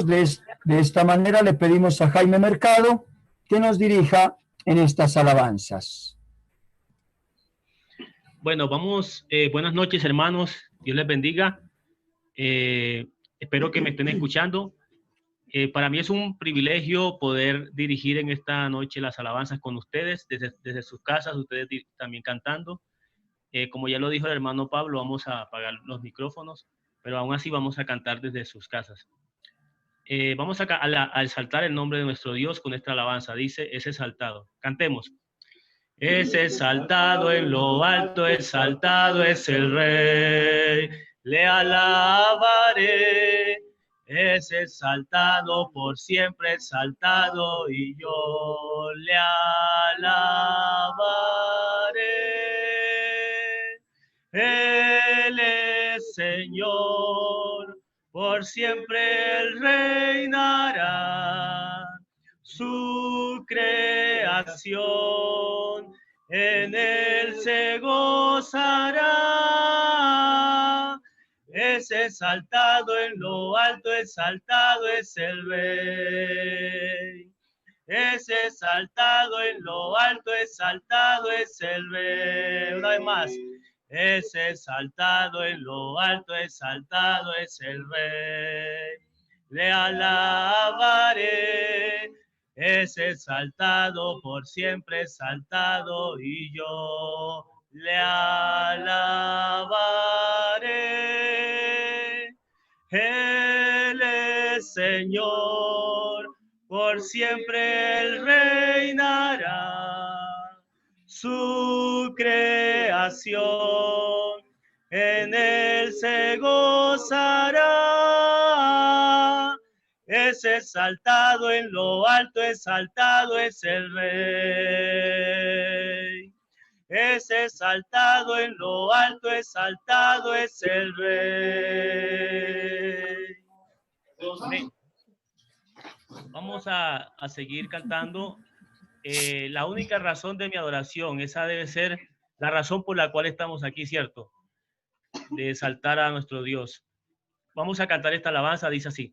hermanos, de esta manera le pedimos a Jaime Mercado que nos dirija en estas alabanzas. Bueno, vamos, buenas noches, hermanos, Dios les bendiga. Espero que me estén escuchando. Para mí es un privilegio poder dirigir en esta noche las alabanzas con ustedes, desde sus casas, ustedes también cantando. Como ya lo dijo el hermano Pablo, vamos a apagar los micrófonos, pero aún así vamos a cantar desde sus casas. Vamos a exaltar el nombre de nuestro Dios con esta alabanza. Dice, es exaltado. Cantemos. Es exaltado en lo alto, exaltado es el Rey. Le alabaré. Es exaltado por siempre, exaltado, y yo le alabaré. Él es Señor, por siempre Él reinará. Su creación en Él se gozará. Es exaltado en lo alto, exaltado es el Rey. Es exaltado en lo alto, exaltado es el Rey. Una vez más. Es exaltado en lo alto, exaltado es el Rey. Le alabaré. Es exaltado por siempre, exaltado, y yo le alabaré. Él es Señor, por siempre Él reinará. Su creación en Él se gozará. Es exaltado en lo alto, exaltado es el Rey. Es exaltado en lo alto, exaltado es el Rey. Amén. Vamos a seguir cantando. La única razón de mi adoración, esa debe ser la razón por la cual estamos aquí, ¿cierto? De exaltar a nuestro Dios. Vamos a cantar esta alabanza, dice así.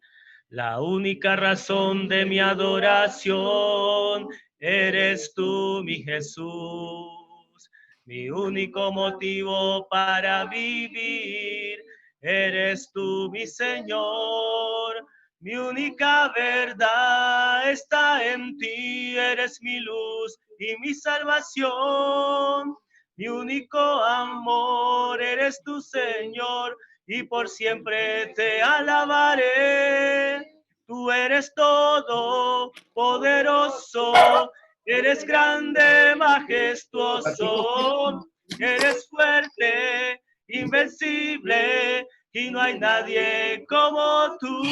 La única razón de mi adoración eres tú, mi Jesús. Mi único motivo para vivir eres tú, mi Señor. Mi única verdad está en ti, eres mi luz y mi salvación. Mi único amor eres tu Señor, y por siempre te alabaré. Tú eres todo poderoso, eres grande, majestuoso, eres fuerte, invencible, y no hay nadie como tú.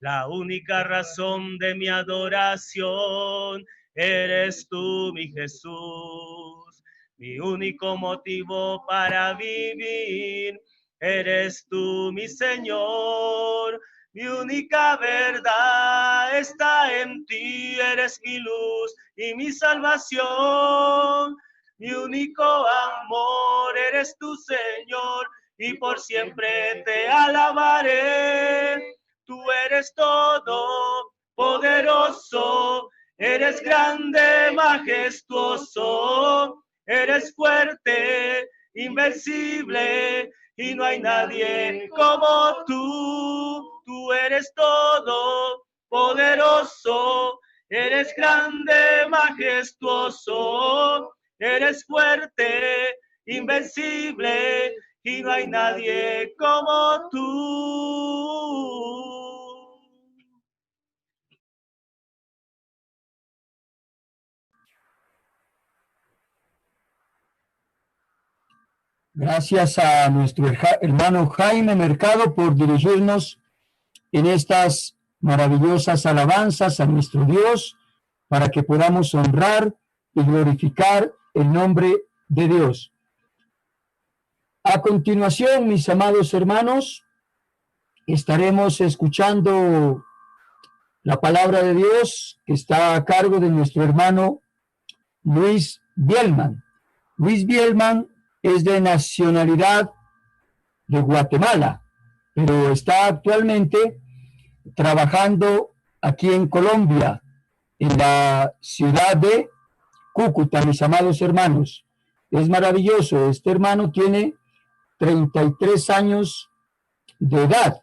La única razón de mi adoración eres tú, mi Jesús. Mi único motivo para vivir eres tú, mi Señor. Mi única verdad está en ti, eres mi luz y mi salvación. Mi único amor eres tu Señor, y por siempre te alabaré. Tú eres todo poderoso, eres grande, majestuoso, eres fuerte, invencible, y no hay nadie como tú. Tú eres todo poderoso, eres grande, majestuoso, eres fuerte, invencible, y no hay nadie como tú. Gracias a nuestro hermano Jaime Mercado por dirigirnos en estas maravillosas alabanzas a nuestro Dios, para que podamos honrar y glorificar el nombre de Dios. A continuación, mis amados hermanos, estaremos escuchando la palabra de Dios que está a cargo de nuestro hermano Luis Bielman. Luis Bielman es de nacionalidad de Guatemala, pero está actualmente trabajando aquí en Colombia, en la ciudad de Cúcuta, mis amados hermanos. Es maravilloso. Este hermano tiene 33 años de edad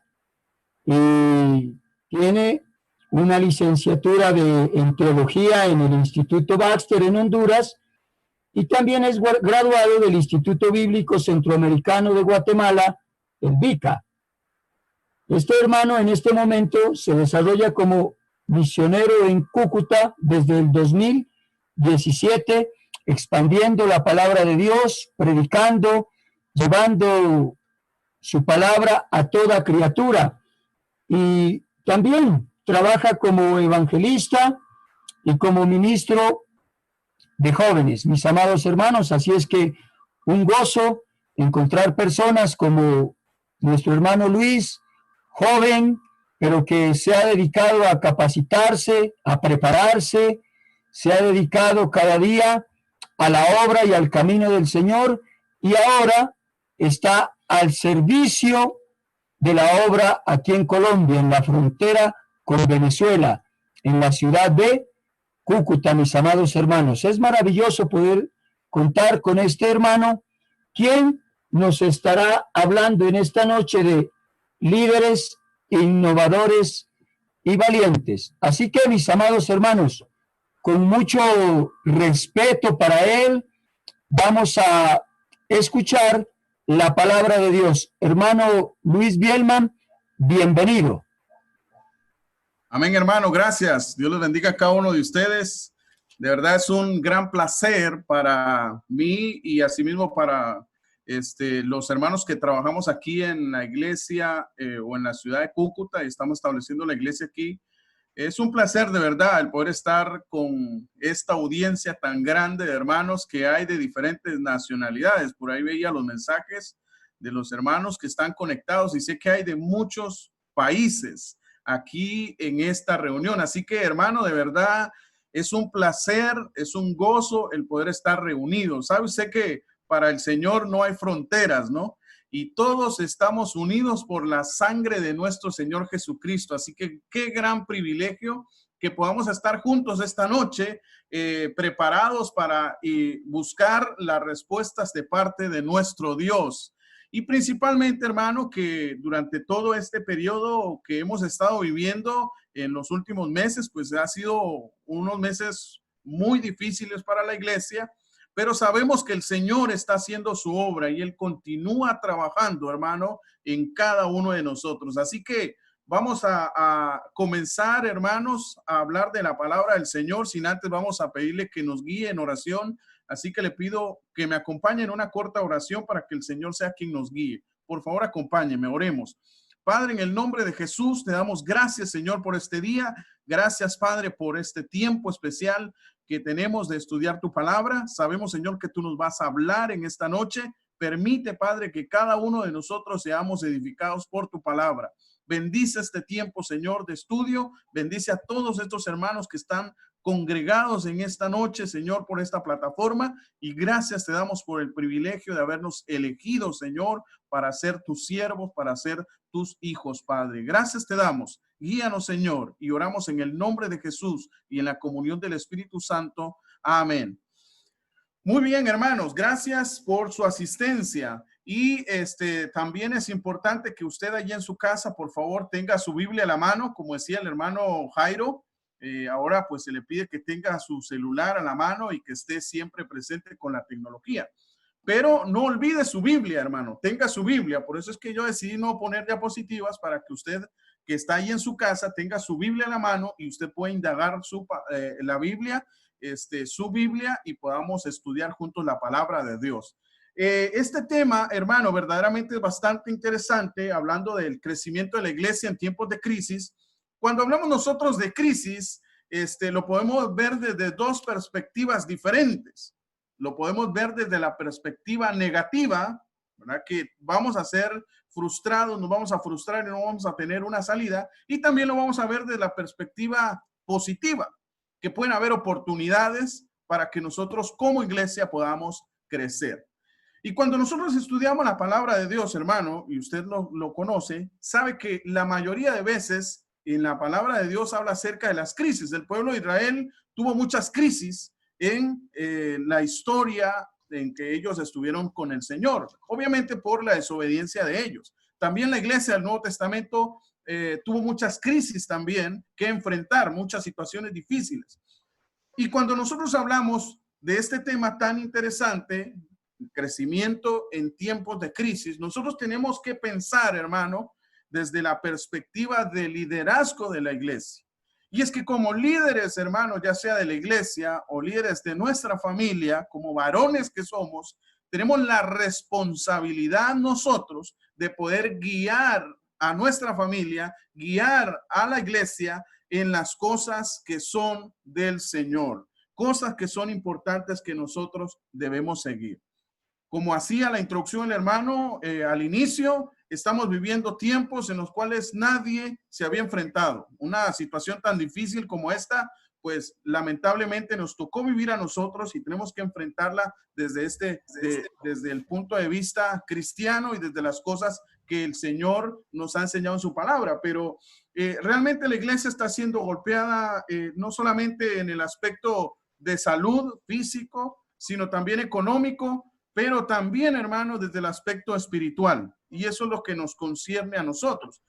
y tiene una licenciatura en teología en el Instituto Baxter en Honduras y también es graduado del Instituto Bíblico Centroamericano de Guatemala, el BICA. Este hermano en este momento se desarrolla como misionero en Cúcuta desde el 2017, expandiendo la palabra de Dios, predicando, llevando su palabra a toda criatura. Y también trabaja como evangelista y como ministro de jóvenes, mis amados hermanos. Así es que un gozo encontrar personas como nuestro hermano Luis, joven, pero que se ha dedicado a capacitarse, a prepararse, se ha dedicado cada día a la obra y al camino del Señor, y ahora está al servicio de la obra aquí en Colombia, en la frontera con Venezuela, en la ciudad de Cúcuta, mis amados hermanos. Es maravilloso poder contar con este hermano, quien nos estará hablando en esta noche de líderes innovadores y valientes. Así que, mis amados hermanos, con mucho respeto para él, vamos a escuchar la palabra de Dios. Hermano Luis Bielman, bienvenido. Amén, hermano, gracias. Dios les bendiga a cada uno de ustedes. De verdad es un gran placer para mí y asimismo para los hermanos que trabajamos aquí en la iglesia o en la ciudad de Cúcuta y estamos estableciendo la iglesia aquí. Es un placer de verdad el poder estar con esta audiencia tan grande de hermanos que hay de diferentes nacionalidades. Por ahí veía los mensajes de los hermanos que están conectados y sé que hay de muchos países aquí en esta reunión. Así que, hermano, de verdad es un placer, es un gozo el poder estar reunidos. ¿Sabe usted que para el Señor no hay fronteras, no? Y todos estamos unidos por la sangre de nuestro Señor Jesucristo. Así que qué gran privilegio que podamos estar juntos esta noche, preparados para buscar las respuestas de parte de nuestro Dios. Y principalmente, hermano, que durante todo este periodo que hemos estado viviendo en los últimos meses, pues ha sido unos meses muy difíciles para la iglesia, pero sabemos que el Señor está haciendo su obra y Él continúa trabajando, hermano, en cada uno de nosotros. Así que vamos a comenzar, hermanos, a hablar de la palabra del Señor. Sin antes vamos a pedirle que nos guíe en oración. Así que le pido que me acompañe en una corta oración para que el Señor sea quien nos guíe. Por favor, acompáñeme, oremos. Padre, en el nombre de Jesús, te damos gracias, Señor, por este día. Gracias, Padre, por este tiempo especial que tenemos de estudiar tu palabra. Sabemos, Señor, que tú nos vas a hablar en esta noche. Permite, Padre, que cada uno de nosotros seamos edificados por tu palabra. Bendice este tiempo, Señor, de estudio. Bendice a todos estos hermanos que están congregados en esta noche, Señor, por esta plataforma, y gracias te damos por el privilegio de habernos elegido, Señor, para ser tus siervos, para ser tus hijos, Padre. Gracias te damos. Guíanos, Señor, y oramos en el nombre de Jesús y en la comunión del Espíritu Santo. Amén. Muy bien, hermanos, gracias por su asistencia. Y también es importante que usted allí en su casa, por favor, tenga su Biblia a la mano, como decía el hermano Jairo. Ahora pues se le pide que tenga su celular a la mano y que esté siempre presente con la tecnología. Pero no olvide su Biblia, hermano. Tenga su Biblia. Por eso es que yo decidí no poner diapositivas, para que usted que está ahí en su casa tenga su Biblia a la mano y usted pueda indagar la Biblia, su Biblia, y podamos estudiar juntos la palabra de Dios. Este tema, hermano, verdaderamente es bastante interesante, hablando del crecimiento de la iglesia en tiempos de crisis. Cuando hablamos nosotros de crisis, lo podemos ver desde dos perspectivas diferentes. Lo podemos ver desde la perspectiva negativa, ¿verdad? Que vamos a ser frustrados, nos vamos a frustrar y no vamos a tener una salida. Y también lo vamos a ver desde la perspectiva positiva, que pueden haber oportunidades para que nosotros como iglesia podamos crecer. Y cuando nosotros estudiamos la palabra de Dios, hermano, y usted lo conoce, sabe que la mayoría de veces en la palabra de Dios habla acerca de las crisis. El pueblo de Israel tuvo muchas crisis en la historia en que ellos estuvieron con el Señor, obviamente por la desobediencia de ellos. También la iglesia del Nuevo Testamento tuvo muchas crisis también que enfrentar, muchas situaciones difíciles. Y cuando nosotros hablamos de este tema tan interesante, crecimiento en tiempos de crisis, nosotros tenemos que pensar, hermano, desde la perspectiva del liderazgo de la iglesia. Y es que como líderes, hermanos, ya sea de la iglesia o líderes de nuestra familia, como varones que somos, tenemos la responsabilidad nosotros de poder guiar a nuestra familia, guiar a la iglesia en las cosas que son del Señor, cosas que son importantes que nosotros debemos seguir. Como hacía la introducción el hermano al inicio, estamos viviendo tiempos en los cuales nadie se había enfrentado. Una situación tan difícil como esta, pues lamentablemente nos tocó vivir a nosotros y tenemos que enfrentarla desde desde el punto de vista cristiano y desde las cosas que el Señor nos ha enseñado en su palabra. Pero realmente la iglesia está siendo golpeada no solamente en el aspecto de salud físico, sino también económico, pero también, hermano, desde el aspecto espiritual. Y eso es lo que nos concierne a nosotros.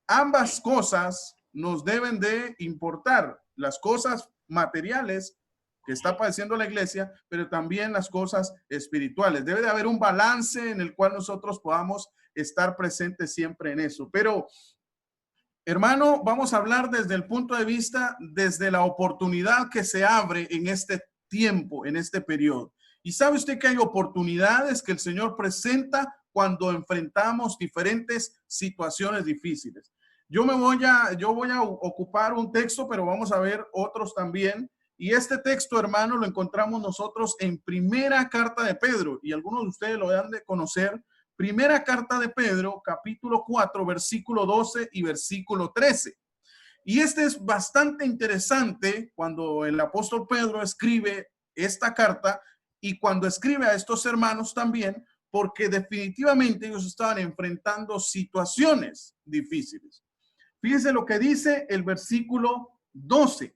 Ambas cosas nos deben de importar, las cosas materiales que está padeciendo la iglesia, pero también las cosas espirituales. Debe de haber un balance en el cual nosotros podamos estar presentes siempre en eso. Pero, hermano, vamos a hablar desde el punto de vista, desde la oportunidad que se abre en este tiempo, en este periodo. Y sabe usted que hay oportunidades que el Señor presenta cuando enfrentamos diferentes situaciones difíciles. Yo voy a ocupar un texto, pero vamos a ver otros también. Y este texto, hermano, lo encontramos nosotros en Primera Carta de Pedro, y algunos de ustedes lo han de conocer. Primera Carta de Pedro, capítulo 4, versículo 12 y versículo 13. Y este es bastante interesante cuando el apóstol Pedro escribe esta carta y cuando escribe a estos hermanos también, porque definitivamente ellos estaban enfrentando situaciones difíciles. Fíjense lo que dice el versículo 12.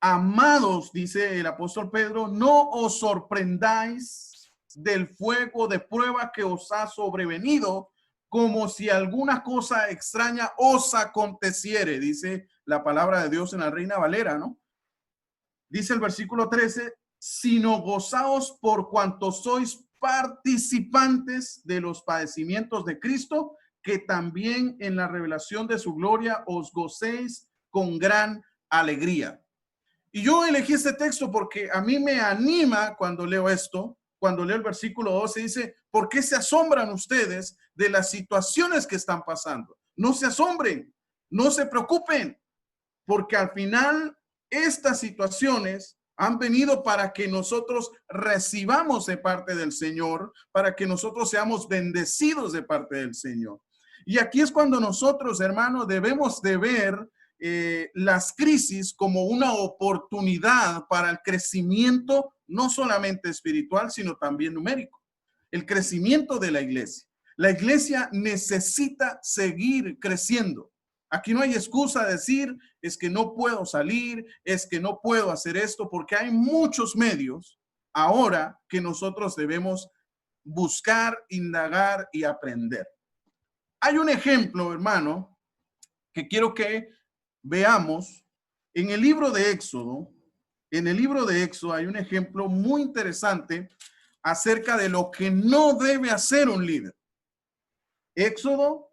Amados, dice el apóstol Pedro, no os sorprendáis del fuego de prueba que os ha sobrevenido, como si alguna cosa extraña os aconteciere, dice la palabra de Dios en la Reina Valera, ¿no? Dice el versículo 13, sino gozaos por cuanto sois participantes de los padecimientos de Cristo, que también en la revelación de su gloria os gocéis con gran alegría. Y yo elegí este texto porque a mí me anima cuando leo esto, cuando leo el versículo 12, dice, ¿por qué se asombran ustedes de las situaciones que están pasando? No se asombren, no se preocupen, porque al final estas situaciones han venido para que nosotros recibamos de parte del Señor, para que nosotros seamos bendecidos de parte del Señor. Y aquí es cuando nosotros, hermanos, debemos de ver las crisis como una oportunidad para el crecimiento, no solamente espiritual, sino también numérico. El crecimiento de la iglesia. La iglesia necesita seguir creciendo. Aquí no hay excusa de decir, es que no puedo salir, es que no puedo hacer esto, porque hay muchos medios ahora que nosotros debemos buscar, indagar y aprender. Hay un ejemplo, hermano, que quiero que veamos en el libro de Éxodo. En el libro de Éxodo hay un ejemplo muy interesante acerca de lo que no debe hacer un líder. Éxodo,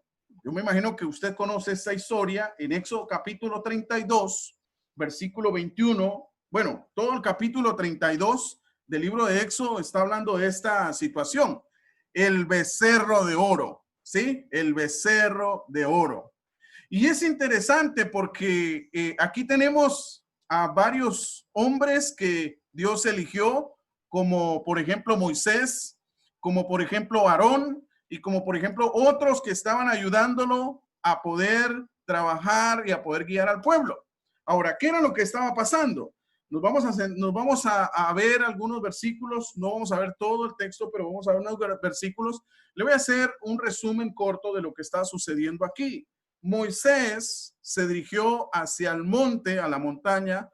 yo me imagino que usted conoce esta historia en Éxodo capítulo 32, versículo 21. Bueno, todo el capítulo 32 del libro de Éxodo está hablando de esta situación. El becerro de oro, ¿sí? El becerro de oro. Y es interesante porque aquí tenemos a varios hombres que Dios eligió, como por ejemplo Moisés, como por ejemplo Aarón, y como por ejemplo otros que estaban ayudándolo a poder trabajar y a poder guiar al pueblo. Ahora, ¿qué era lo que estaba pasando? nos vamos a ver algunos versículos, no vamos a ver todo el texto, pero vamos a ver unos versículos. Le voy a hacer un resumen corto de lo que está sucediendo aquí. Moisés se dirigió hacia el monte, a la montaña,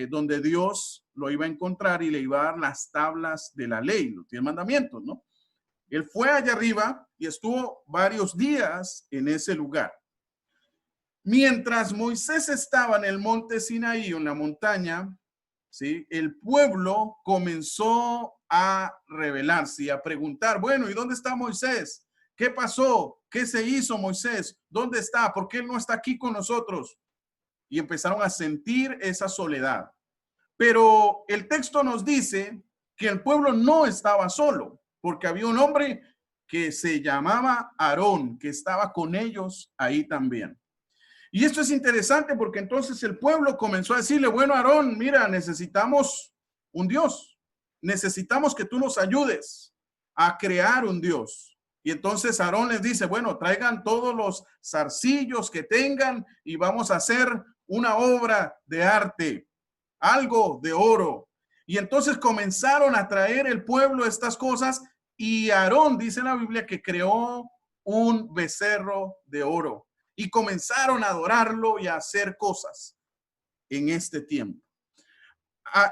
donde Dios lo iba a encontrar y le iba a dar las tablas de la ley, los 10 mandamientos, ¿no? Él fue allá arriba y estuvo varios días en ese lugar. Mientras Moisés estaba en el monte Sinaí, en la montaña, ¿sí?, el pueblo comenzó a rebelarse y a preguntar, bueno, ¿y dónde está Moisés? ¿Qué pasó? ¿Qué se hizo Moisés? ¿Dónde está? ¿Por qué él no está aquí con nosotros? Y empezaron a sentir esa soledad. Pero el texto nos dice que el pueblo no estaba solo, porque había un hombre que se llamaba Aarón, que estaba con ellos ahí también. Y esto es interesante porque entonces el pueblo comenzó a decirle, bueno, Aarón, mira, necesitamos un Dios. Necesitamos que tú nos ayudes a crear un Dios. Y entonces Aarón les dice, bueno, traigan todos los zarcillos que tengan y vamos a hacer una obra de arte, algo de oro. Y entonces comenzaron a traer el pueblo estas cosas y Aarón, dice la Biblia, que creó un becerro de oro. Y comenzaron a adorarlo y a hacer cosas en este tiempo.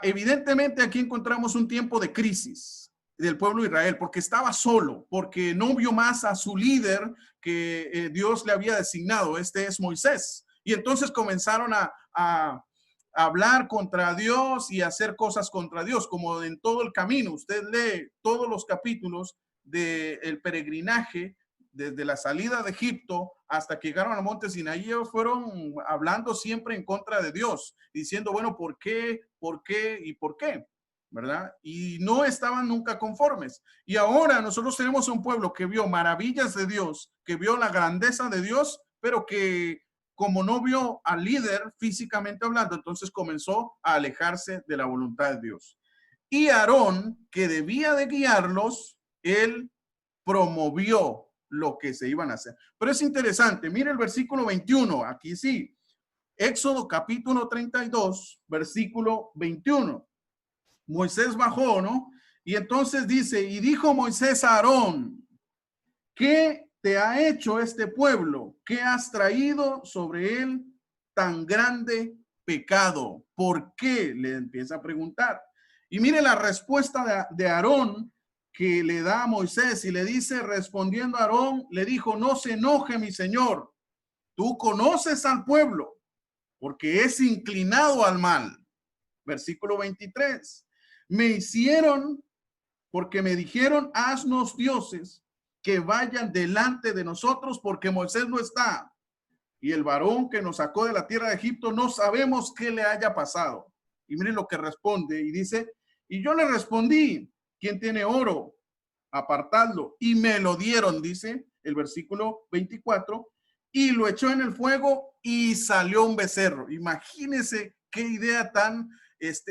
Evidentemente aquí encontramos un tiempo de crisis del pueblo de Israel, porque estaba solo, porque no vio más a su líder que Dios le había designado. Este es Moisés. Y entonces comenzaron a hablar contra Dios y a hacer cosas contra Dios, como en todo el camino. Usted lee todos los capítulos del peregrinaje desde la salida de Egipto hasta que llegaron al monte Sinaí. Ellos fueron hablando siempre en contra de Dios, diciendo, bueno, ¿por qué? ¿Por qué? ¿Y por qué? ¿Verdad? Y no estaban nunca conformes. Y ahora nosotros tenemos un pueblo que vio maravillas de Dios, que vio la grandeza de Dios, pero que como no vio al líder físicamente hablando, entonces comenzó a alejarse de la voluntad de Dios. Y Aarón, que debía de guiarlos, él promovió lo que se iban a hacer. Pero es interesante, mire el versículo 21, aquí sí, Éxodo capítulo 32, versículo 21. Moisés bajó, ¿no? Y entonces dice, y dijo Moisés a Aarón, ¿qué te ha hecho este pueblo? ¿Qué has traído sobre él tan grande pecado? ¿Por qué? Le empieza a preguntar. Y mire la respuesta de Aarón que le da a Moisés y le dice, respondiendo a Aarón, le dijo, no se enoje mi señor, tú conoces al pueblo porque es inclinado al mal. Versículo 23, me hicieron porque me dijeron, haznos dioses que vayan delante de nosotros porque Moisés no está. Y el varón que nos sacó de la tierra de Egipto no sabemos qué le haya pasado. Y miren lo que responde y dice, y yo le respondí, ¿quién tiene oro? Apartadlo. Y me lo dieron, dice el versículo 24, y lo echó en el fuego y salió un becerro. Imagínense qué idea tan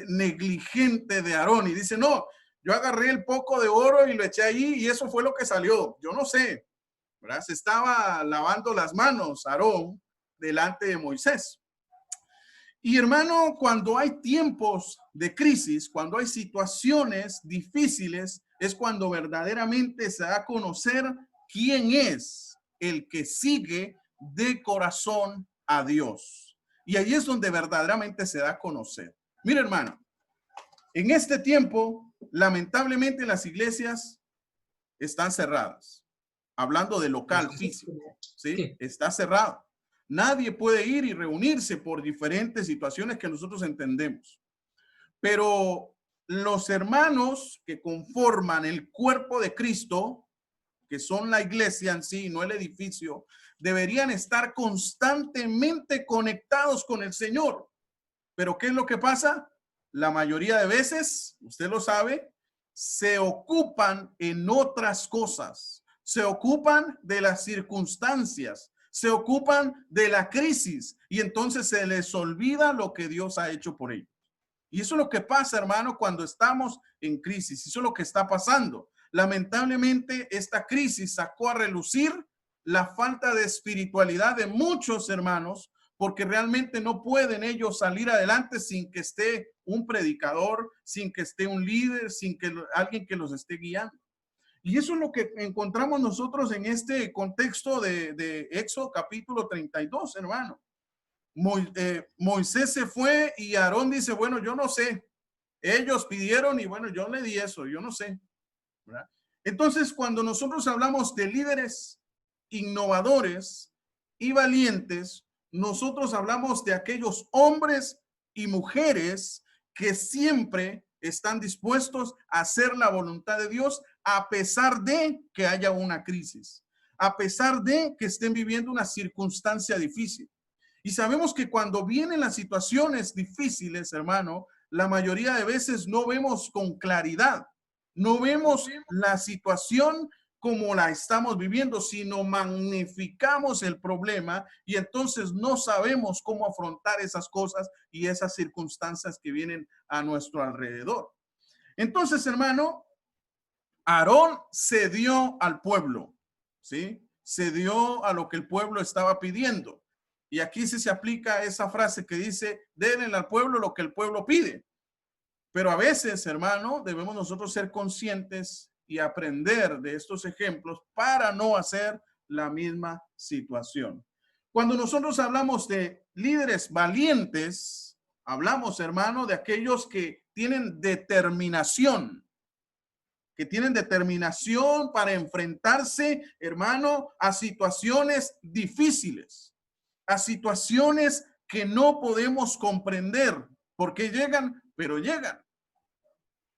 negligente de Aarón. Y dice, no, yo agarré el poco de oro y lo eché ahí y eso fue lo que salió. Yo no sé, ¿verdad? Se estaba lavando las manos Aarón delante de Moisés. Y hermano, cuando hay tiempos de crisis, cuando hay situaciones difíciles, es cuando verdaderamente se da a conocer quién es el que sigue de corazón a Dios. Y ahí es donde verdaderamente se da a conocer. Mira, hermano, en este tiempo, lamentablemente las iglesias están cerradas. Hablando de local físico, ¿sí? Está cerrado. Nadie puede ir y reunirse por diferentes situaciones que nosotros entendemos. Pero los hermanos que conforman el cuerpo de Cristo, que son la iglesia en sí, no el edificio, deberían estar constantemente conectados con el Señor. Pero ¿qué es lo que pasa? La mayoría de veces, usted lo sabe, se ocupan en otras cosas, se ocupan de las circunstancias, se ocupan de la crisis y entonces se les olvida lo que Dios ha hecho por ellos. Y eso es lo que pasa, hermano, cuando estamos en crisis. Eso es lo que está pasando. Lamentablemente, esta crisis sacó a relucir la falta de espiritualidad de muchos hermanos porque realmente no pueden ellos salir adelante sin que esté un predicador, sin que esté un líder, sin que alguien que los esté guiando. Y eso es lo que encontramos nosotros en este contexto de Éxodo capítulo 32, hermano. Moisés se fue y Aarón dice, bueno, yo no sé. Ellos pidieron y bueno, yo le di eso, yo no sé, ¿verdad? Entonces, cuando nosotros hablamos de líderes innovadores y valientes, nosotros hablamos de aquellos hombres y mujeres que siempre están dispuestos a hacer la voluntad de Dios a pesar de que haya una crisis, a pesar de que estén viviendo una circunstancia difícil. Y sabemos que cuando vienen las situaciones difíciles, hermano, la mayoría de veces no vemos con claridad, no vemos la situación como la estamos viviendo, sino magnificamos el problema y entonces no sabemos cómo afrontar esas cosas y esas circunstancias que vienen a nuestro alrededor. Entonces, hermano, Aarón cedió al pueblo, ¿sí? Cedió a lo que el pueblo estaba pidiendo. Y aquí sí se aplica esa frase que dice, denle al pueblo lo que el pueblo pide. Pero a veces, hermano, debemos nosotros ser conscientes y aprender de estos ejemplos para no hacer la misma situación. Cuando nosotros hablamos de líderes valientes, hablamos, hermano, de aquellos que tienen determinación para enfrentarse, hermano, a situaciones difíciles, a situaciones que no podemos comprender por qué llegan, pero llegan.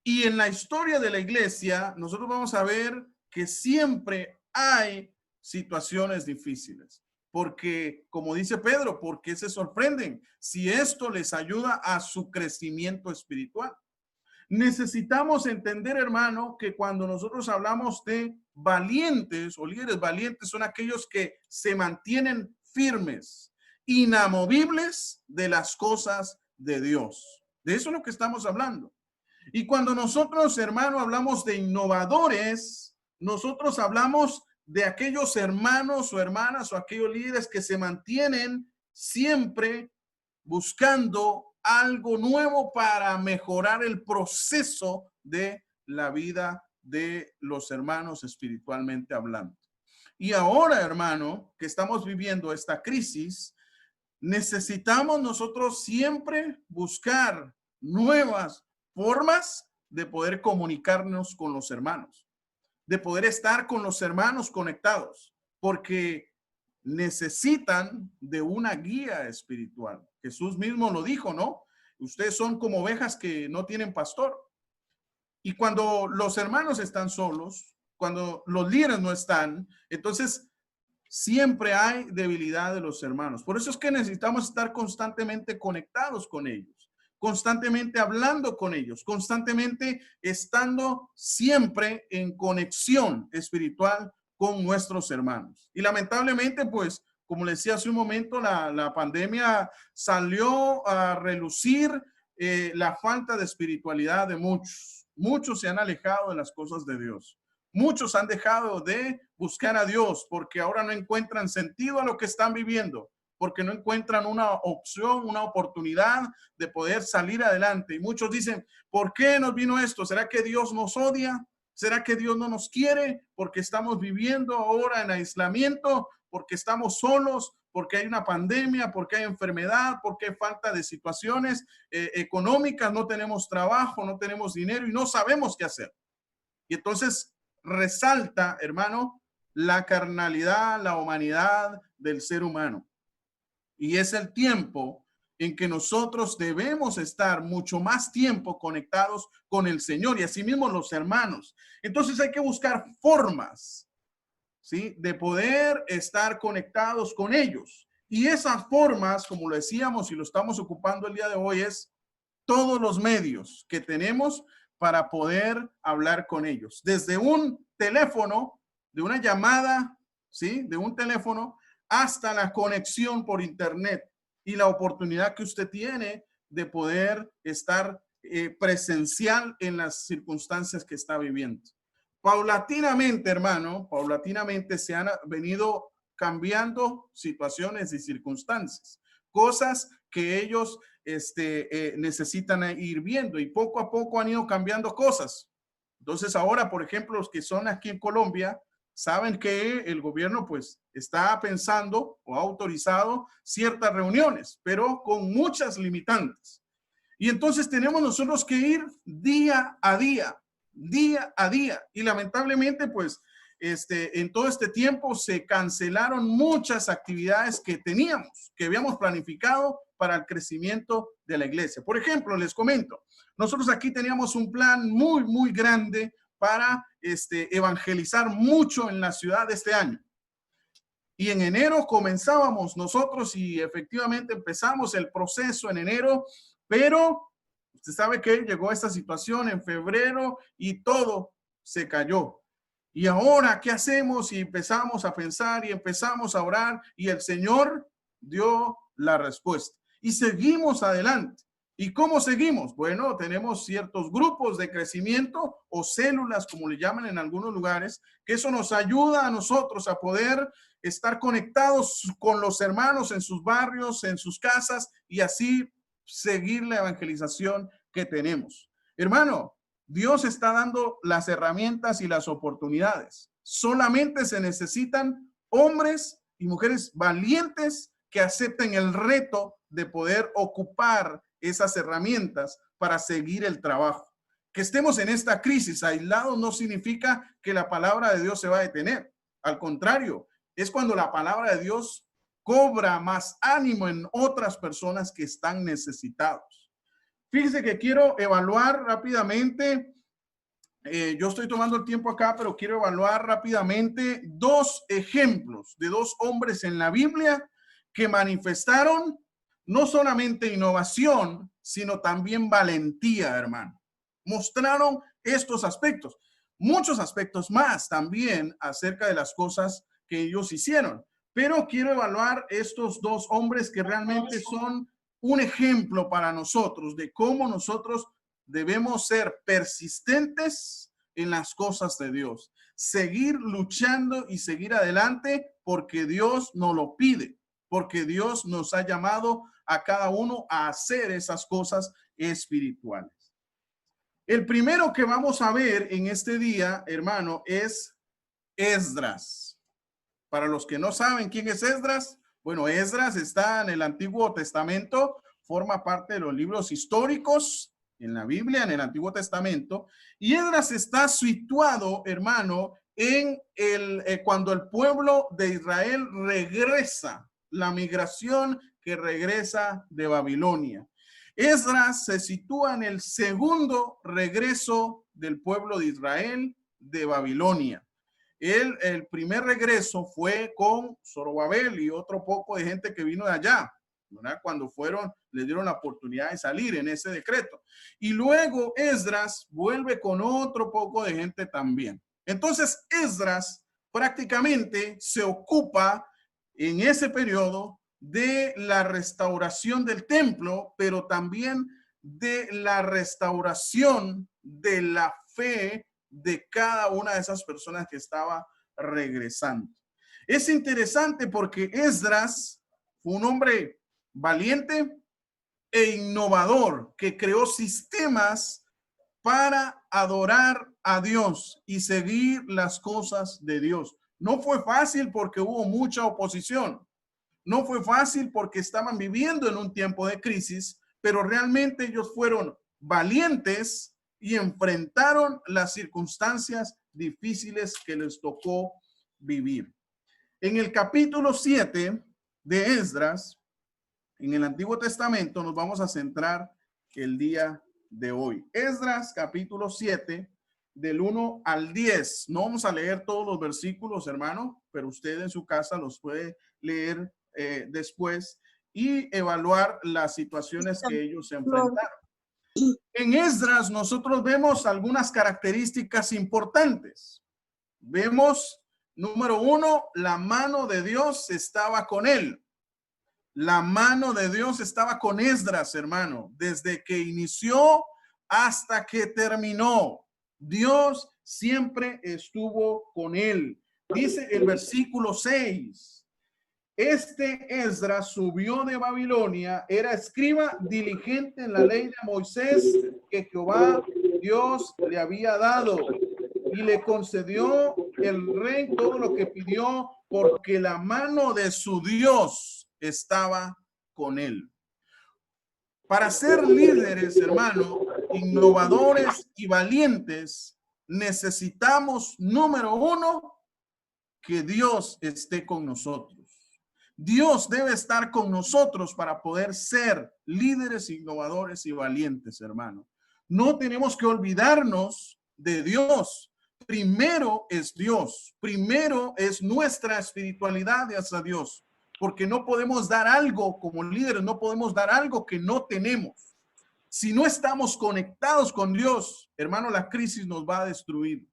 Y en la historia de la iglesia, nosotros vamos a ver que siempre hay situaciones difíciles. Porque, como dice Pedro, ¿por qué se sorprenden si esto les ayuda a su crecimiento espiritual? Necesitamos entender, hermano, que cuando nosotros hablamos de valientes o líderes valientes, son aquellos que se mantienen firmes, inamovibles de las cosas de Dios. De eso es lo que estamos hablando. Y cuando nosotros, hermano, hablamos de innovadores, nosotros hablamos de aquellos hermanos o hermanas o aquellos líderes que se mantienen siempre buscando algo nuevo para mejorar el proceso de la vida de los hermanos espiritualmente hablando. Y ahora, hermano, que estamos viviendo esta crisis, necesitamos nosotros siempre buscar nuevas formas de poder comunicarnos con los hermanos, de poder estar con los hermanos conectados, porque necesitan de una guía espiritual. Jesús mismo lo dijo, ¿no? Ustedes son como ovejas que no tienen pastor. Y cuando los hermanos están solos, cuando los líderes no están, entonces siempre hay debilidad de los hermanos. Por eso es que necesitamos estar constantemente conectados con ellos, constantemente hablando con ellos, constantemente estando siempre en conexión espiritual con nuestros hermanos. Y lamentablemente, pues, como les decía hace un momento, la pandemia salió a relucir la falta de espiritualidad de muchos. Muchos se han alejado de las cosas de Dios. Muchos han dejado de buscar a Dios porque ahora no encuentran sentido a lo que están viviendo, porque no encuentran una opción, una oportunidad de poder salir adelante. Y muchos dicen, ¿por qué nos vino esto? ¿Será que Dios nos odia? ¿Será que Dios no nos quiere? Porque estamos viviendo ahora en aislamiento, porque estamos solos, porque hay una pandemia, porque hay enfermedad, porque hay falta de situaciones económicas, no tenemos trabajo, no tenemos dinero y no sabemos qué hacer. Y entonces resalta, hermano, la carnalidad, la humanidad del ser humano. Y es el tiempo en que nosotros debemos estar mucho más tiempo conectados con el Señor y asimismo los hermanos. Entonces hay que buscar formas, ¿sí?, de poder estar conectados con ellos. Y esas formas, como lo decíamos y lo estamos ocupando el día de hoy, es todos los medios que tenemos para poder hablar con ellos. Desde un teléfono, de una llamada, ¿sí?, de un teléfono, hasta la conexión por internet y la oportunidad que usted tiene de poder estar presencial en las circunstancias que está viviendo. Paulatinamente, hermano, paulatinamente se han venido cambiando situaciones y circunstancias. cosas que ellos necesitan ir viendo, y poco a poco han ido cambiando cosas. Entonces ahora, por ejemplo, los que son aquí en Colombia saben que el gobierno pues está pensando o ha autorizado ciertas reuniones, pero con muchas limitantes. Y entonces tenemos nosotros que ir día a día, día a día. Y lamentablemente pues en todo este tiempo se cancelaron muchas actividades que teníamos, que habíamos planificado para el crecimiento de la iglesia. Por ejemplo, les comento, nosotros aquí teníamos un plan muy, muy grande para evangelizar mucho en la ciudad de este año. Y en enero comenzábamos nosotros y efectivamente empezamos el proceso en enero, pero usted sabe que llegó esta situación en febrero y todo se cayó. Y ahora, ¿qué hacemos? Y empezamos a pensar y empezamos a orar y el Señor dio la respuesta. Y seguimos adelante. ¿Y cómo seguimos? Bueno, tenemos ciertos grupos de crecimiento o células, como le llaman en algunos lugares, que eso nos ayuda a nosotros a poder estar conectados con los hermanos en sus barrios, en sus casas, y así seguir la evangelización que tenemos. Hermano, Dios está dando las herramientas y las oportunidades. Solamente se necesitan hombres y mujeres valientes que acepten el reto de poder ocupar esas herramientas para seguir el trabajo. Que estemos en esta crisis aislados no significa que la palabra de Dios se va a detener. Al contrario, es cuando la palabra de Dios cobra más ánimo en otras personas que están necesitados. Fíjense que quiero evaluar rápidamente, yo estoy tomando el tiempo acá, pero quiero evaluar rápidamente dos ejemplos de dos hombres en la Biblia que manifestaron no solamente innovación, sino también valentía, hermano. Mostraron estos aspectos, muchos aspectos más también acerca de las cosas que ellos hicieron. Pero quiero evaluar estos dos hombres que realmente son un ejemplo para nosotros de cómo nosotros debemos ser persistentes en las cosas de Dios, seguir luchando y seguir adelante porque Dios nos lo pide, porque Dios nos ha llamado a cada uno a hacer esas cosas espirituales. El primero que vamos a ver en este día, hermano, es Esdras. Para los que no saben quién es Esdras, bueno, Esdras está en el Antiguo Testamento, forma parte de los libros históricos en la Biblia, en el Antiguo Testamento, y Esdras está situado, hermano, en cuando el pueblo de Israel regresa, la migración que regresa de Babilonia. Esdras se sitúa en el segundo regreso del pueblo de Israel de Babilonia. El primer regreso fue con Zorobabel y otro poco de gente que vino de allá, ¿verdad? Cuando le dieron la oportunidad de salir en ese decreto. Y luego Esdras vuelve con otro poco de gente también. Entonces Esdras prácticamente se ocupa en ese periodo de la restauración del templo, pero también de la restauración de la fe de cada una de esas personas que estaba regresando. Es interesante porque Esdras fue un hombre valiente e innovador que creó sistemas para adorar a Dios y seguir las cosas de Dios. No fue fácil porque hubo mucha oposición. No fue fácil porque estaban viviendo en un tiempo de crisis, pero realmente ellos fueron valientes y enfrentaron las circunstancias difíciles que les tocó vivir. En el capítulo 7 de Esdras, en el Antiguo Testamento, nos vamos a centrar el día de hoy. Esdras, capítulo 7, del 1 al 10. No vamos a leer todos los versículos, hermano, pero usted en su casa los puede leer después y evaluar las situaciones que ellos se enfrentaron. En Esdras nosotros vemos algunas características importantes. Vemos, número uno, la mano de Dios estaba con él. La mano de Dios estaba con Esdras, hermano, desde que inició hasta que terminó. Dios siempre estuvo con él. Dice el versículo 6. Este Esdras subió de Babilonia, era escriba diligente en la ley de Moisés que Jehová Dios le había dado, y le concedió el rey todo lo que pidió, porque la mano de su Dios estaba con él. Para ser líderes, hermano, innovadores y valientes, necesitamos, número uno, que Dios esté con nosotros. Dios debe estar con nosotros para poder ser líderes, innovadores y valientes, hermano. No tenemos que olvidarnos de Dios. Primero es Dios. Primero es nuestra espiritualidad hacia Dios. Porque no podemos dar algo como líderes, no podemos dar algo que no tenemos. Si no estamos conectados con Dios, hermano, la crisis nos va a destruir.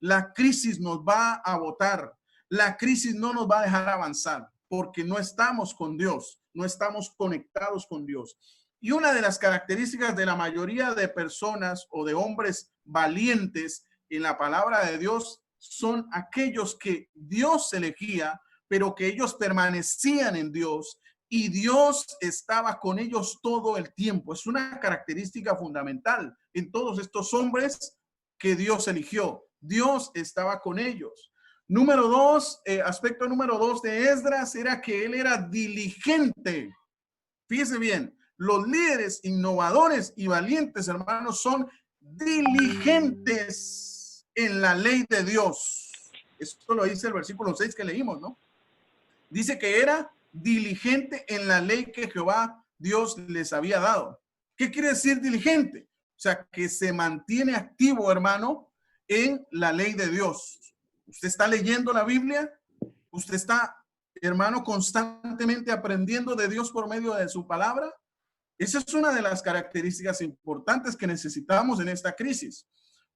La crisis nos va a botar. La crisis no nos va a dejar avanzar porque no estamos con Dios, no estamos conectados con Dios. Y una de las características de la mayoría de personas o de hombres valientes en la palabra de Dios son aquellos que Dios elegía, pero que ellos permanecían en Dios y Dios estaba con ellos todo el tiempo. Es una característica fundamental en todos estos hombres que Dios eligió. Dios estaba con ellos. Número dos, aspecto número dos de Esdras era que él era diligente. Fíjese bien, los líderes innovadores y valientes, hermanos, son diligentes en la ley de Dios. Esto lo dice el versículo 6 que leímos, ¿no? Dice que era diligente en la ley que Jehová Dios les había dado. ¿Qué quiere decir diligente? O sea, que se mantiene activo, hermano, en la ley de Dios. Usted está leyendo la Biblia, usted está, hermano, constantemente aprendiendo de Dios por medio de su palabra. Esa es una de las características importantes que necesitamos en esta crisis.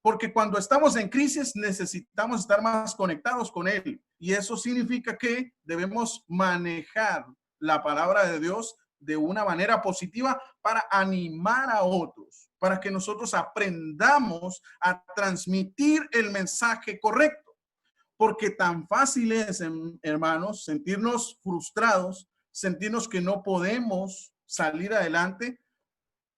Porque cuando estamos en crisis necesitamos estar más conectados con Él. Y eso significa que debemos manejar la palabra de Dios de una manera positiva para animar a otros, para que nosotros aprendamos a transmitir el mensaje correcto. Porque tan fácil es, hermanos, sentirnos frustrados, sentirnos que no podemos salir adelante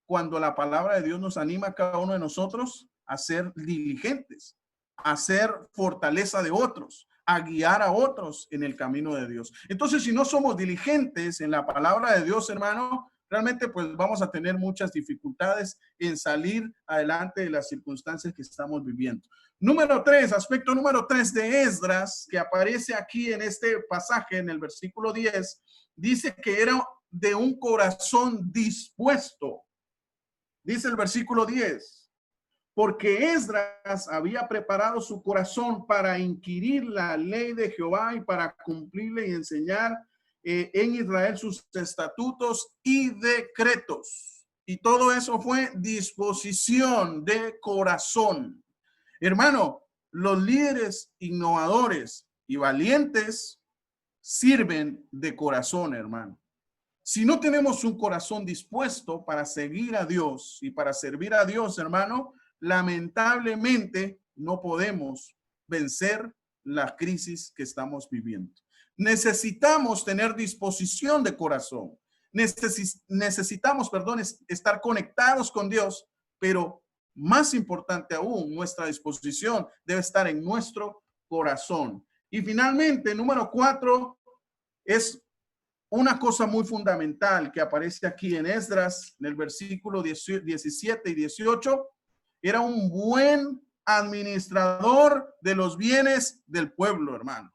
cuando la palabra de Dios nos anima a cada uno de nosotros a ser diligentes, a ser fortaleza de otros, a guiar a otros en el camino de Dios. Entonces, si no somos diligentes en la palabra de Dios, hermano, realmente pues vamos a tener muchas dificultades en salir adelante de las circunstancias que estamos viviendo. Número 3, aspecto número 3 de Esdras, que aparece aquí en este pasaje, en el versículo 10, dice que era de un corazón dispuesto. Dice el versículo 10, porque Esdras había preparado su corazón para inquirir la ley de Jehová y para cumplirle y enseñar en Israel sus estatutos y decretos. Y todo eso fue disposición de corazón. Hermano, los líderes innovadores y valientes sirven de corazón, hermano. Si no tenemos un corazón dispuesto para seguir a Dios y para servir a Dios, hermano, lamentablemente no podemos vencer la crisis que estamos viviendo. Necesitamos tener disposición de corazón. Necesitamos, estar conectados con Dios, pero más importante aún, nuestra disposición debe estar en nuestro corazón. Y finalmente, número 4, es una cosa muy fundamental que aparece aquí en Esdras, en el versículo 17 y 18. Era un buen administrador de los bienes del pueblo, hermano.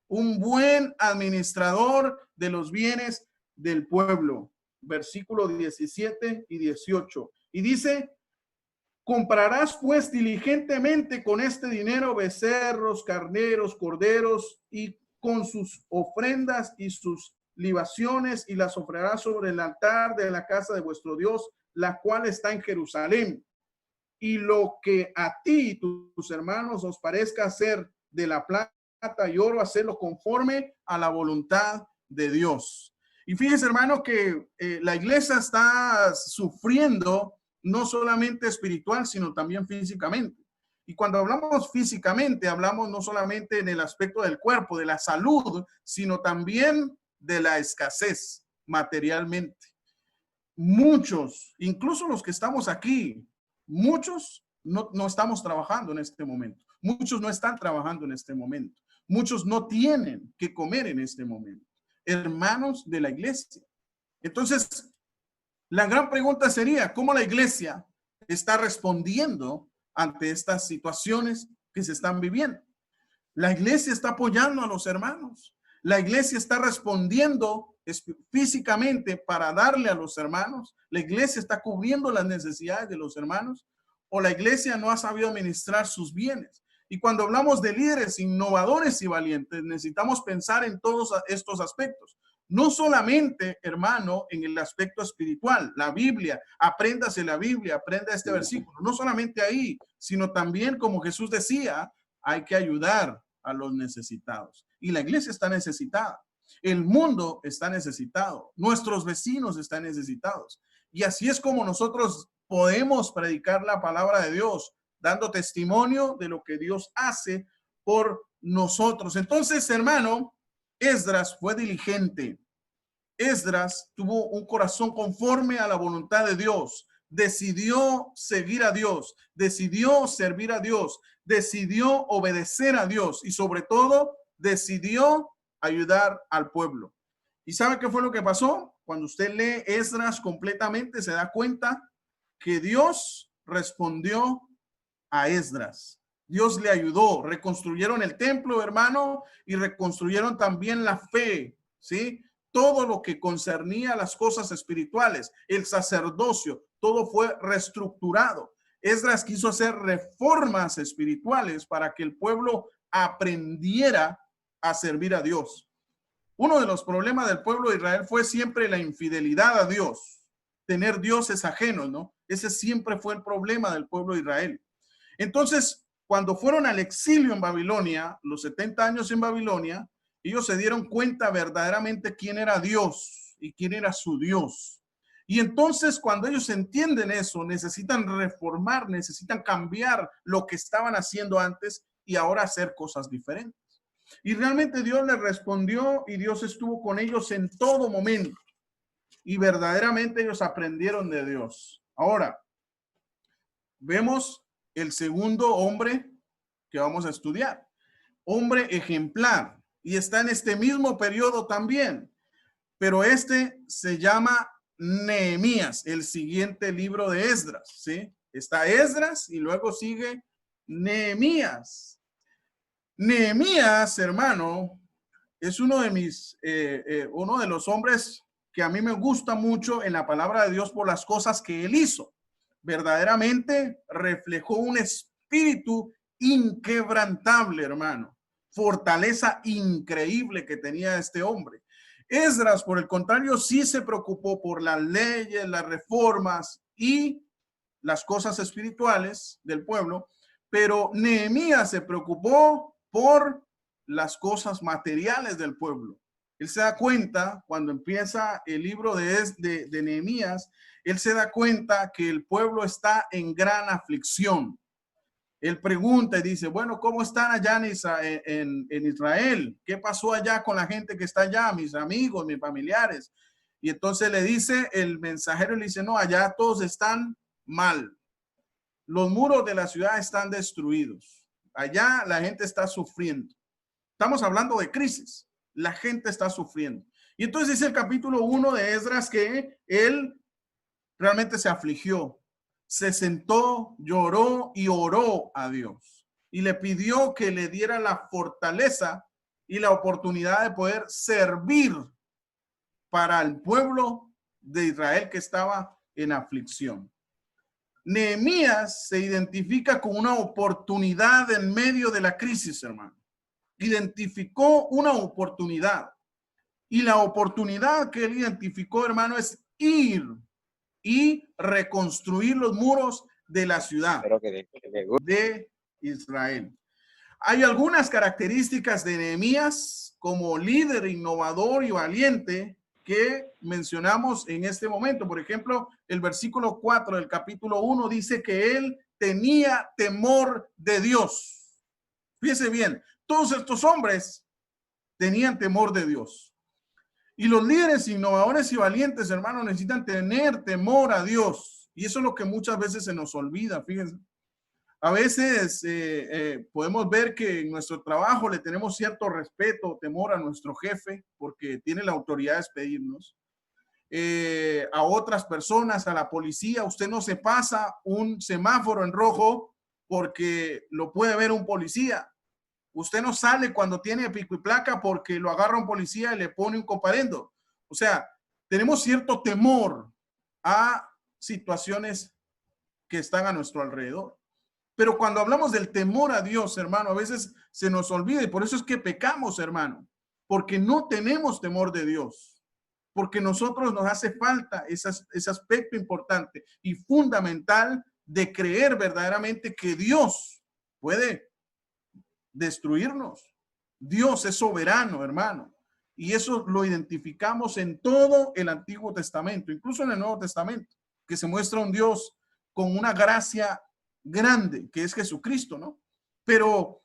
Un buen administrador de los bienes del pueblo. Versículo 17 y 18. Y dice: comprarás pues diligentemente con este dinero becerros, carneros, corderos, y con sus ofrendas y sus libaciones, y las ofrecerás sobre el altar de la casa de vuestro Dios, la cual está en Jerusalén. Y lo que a ti y tus hermanos os parezca hacer de la plata y oro, hacerlo conforme a la voluntad de Dios. Y fíjense, hermano, que la iglesia está sufriendo no solamente espiritual, sino también físicamente. Y cuando hablamos físicamente, hablamos no solamente en el aspecto del cuerpo, de la salud, sino también de la escasez materialmente. Muchos, incluso los que estamos aquí, muchos no estamos trabajando en este momento. Muchos no están trabajando en este momento. Muchos no tienen que comer en este momento. Hermanos de la iglesia. Entonces, la gran pregunta sería, ¿cómo la iglesia está respondiendo ante estas situaciones que se están viviendo? La iglesia está apoyando a los hermanos. La iglesia está respondiendo físicamente para darle a los hermanos. La iglesia está cubriendo las necesidades de los hermanos. O la iglesia no ha sabido administrar sus bienes. Y cuando hablamos de líderes innovadores y valientes, necesitamos pensar en todos estos aspectos. No solamente, hermano, en el aspecto espiritual, la Biblia, apréndase la Biblia, aprenda este versículo. No solamente ahí, sino también, como Jesús decía, hay que ayudar a los necesitados. Y la iglesia está necesitada. El mundo está necesitado. Nuestros vecinos están necesitados. Y así es como nosotros podemos predicar la palabra de Dios, dando testimonio de lo que Dios hace por nosotros. Entonces, hermano, Esdras fue diligente. Esdras tuvo un corazón conforme a la voluntad de Dios. Decidió seguir a Dios, decidió servir a Dios, decidió obedecer a Dios y sobre todo decidió ayudar al pueblo. ¿Y sabe qué fue lo que pasó? Cuando usted lee Esdras completamente, se da cuenta que Dios respondió a Esdras. Dios le ayudó, reconstruyeron el templo, hermano, y reconstruyeron también la fe, ¿sí? Todo lo que concernía a las cosas espirituales, el sacerdocio, todo fue reestructurado. Esdras quiso hacer reformas espirituales para que el pueblo aprendiera a servir a Dios. Uno de los problemas del pueblo de Israel fue siempre la infidelidad a Dios, tener dioses ajenos, ¿no? Ese siempre fue el problema del pueblo de Israel. Entonces, cuando fueron al exilio en Babilonia, los 70 años en Babilonia, ellos se dieron cuenta verdaderamente quién era Dios y quién era su Dios. Y entonces, cuando ellos entienden eso, necesitan reformar, necesitan cambiar lo que estaban haciendo antes y ahora hacer cosas diferentes. Y realmente Dios les respondió y Dios estuvo con ellos en todo momento. Y verdaderamente ellos aprendieron de Dios. Ahora, vemos el segundo hombre que vamos a estudiar. Hombre ejemplar. Y está en este mismo periodo también. Pero este se llama Nehemías, el siguiente libro de Esdras, ¿sí? Está Esdras y luego sigue Nehemías. Nehemías, hermano, es uno de los hombres que a mí me gusta mucho en la palabra de Dios por las cosas que él hizo. Verdaderamente reflejó un espíritu inquebrantable, hermano. Fortaleza increíble que tenía este hombre. Esdras, por el contrario, sí se preocupó por las leyes, las reformas y las cosas espirituales del pueblo, pero Nehemías se preocupó por las cosas materiales del pueblo. Él se da cuenta, cuando empieza el libro de Nehemías, él se da cuenta que el pueblo está en gran aflicción. Él pregunta y dice, bueno, ¿cómo están allá en Israel? ¿Qué pasó allá con la gente que está allá? Mis amigos, mis familiares. Y entonces le dice, el mensajero le dice, no, allá todos están mal. Los muros de la ciudad están destruidos. Allá la gente está sufriendo. Estamos hablando de crisis. La gente está sufriendo. Y entonces dice el capítulo 1 de Esdras que él realmente se afligió. Se sentó, lloró y oró a Dios. Y le pidió que le diera la fortaleza y la oportunidad de poder servir para el pueblo de Israel que estaba en aflicción. Nehemías se identifica con una oportunidad en medio de la crisis, hermano. Identificó una oportunidad. Y la oportunidad que él identificó, hermano, es ir y reconstruir los muros de la ciudad de Israel. Hay algunas características de Nehemías como líder innovador y valiente que mencionamos en este momento. Por ejemplo, el versículo 4 del capítulo 1 dice que él tenía temor de Dios. Fíjese bien, todos estos hombres tenían temor de Dios. Y los líderes innovadores y valientes, hermanos, necesitan tener temor a Dios. Y eso es lo que muchas veces se nos olvida, fíjense. A veces podemos ver que en nuestro trabajo le tenemos cierto respeto o temor a nuestro jefe porque tiene la autoridad de despedirnos. A otras personas, a la policía, usted no se pasa un semáforo en rojo porque lo puede ver un policía. Usted no sale cuando tiene pico y placa porque lo agarra un policía y le pone un comparendo. O sea, tenemos cierto temor a situaciones que están a nuestro alrededor. Pero cuando hablamos del temor a Dios, hermano, a veces se nos olvida y por eso es que pecamos, hermano, porque no tenemos temor de Dios, porque nosotros nos hace falta ese aspecto importante y fundamental de creer verdaderamente que Dios puede destruirnos. Dios es soberano, hermano, y eso lo identificamos en todo el Antiguo Testamento, incluso en el Nuevo Testamento, que se muestra un Dios con una gracia grande, que es Jesucristo, ¿no? Pero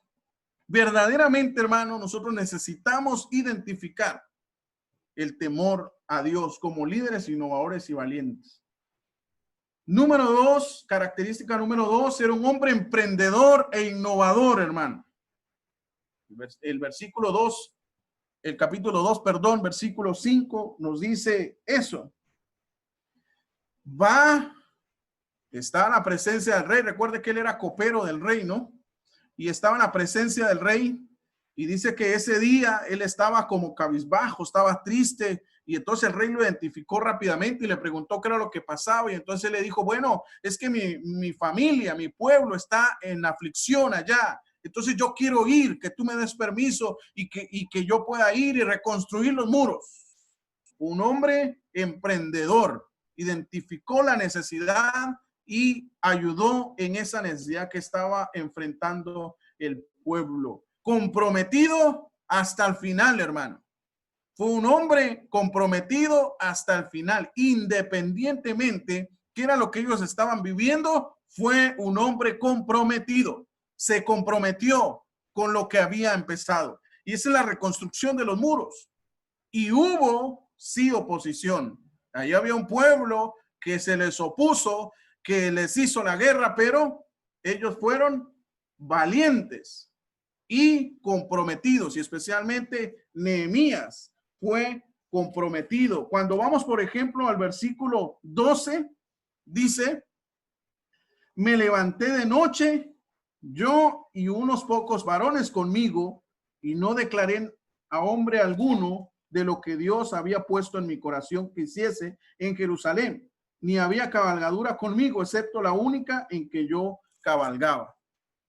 verdaderamente, hermano, nosotros necesitamos identificar el temor a Dios como líderes innovadores y valientes. Número 2, característica número 2, ser un hombre emprendedor e innovador, hermano. El versículo 2, el capítulo 2, perdón, versículo 5 nos dice eso. Está en la presencia del rey. Recuerde que él era copero del rey, ¿no? Y estaba en la presencia del rey. Y dice que ese día él estaba como cabizbajo, estaba triste. Y entonces el rey lo identificó rápidamente y le preguntó qué era lo que pasaba. Y entonces él le dijo, bueno, es que mi familia, mi pueblo está en aflicción allá. Entonces yo quiero ir, que tú me des permiso y que yo pueda ir y reconstruir los muros. Un hombre emprendedor identificó la necesidad y ayudó en esa necesidad que estaba enfrentando el pueblo. Comprometido hasta el final, hermano. Fue un hombre comprometido hasta el final, independientemente qué era lo que ellos estaban viviendo. Fue un hombre comprometido. Se comprometió con lo que había empezado. Y esa es la reconstrucción de los muros. Y hubo, sí, oposición. Ahí había un pueblo que se les opuso, que les hizo la guerra, pero ellos fueron valientes y comprometidos, y especialmente Nehemías fue comprometido. Cuando vamos, por ejemplo, al versículo 12, dice, me levanté de noche, yo y unos pocos varones conmigo, y no declaré a hombre alguno de lo que Dios había puesto en mi corazón que hiciese en Jerusalén, ni había cabalgadura conmigo, excepto la única en que yo cabalgaba.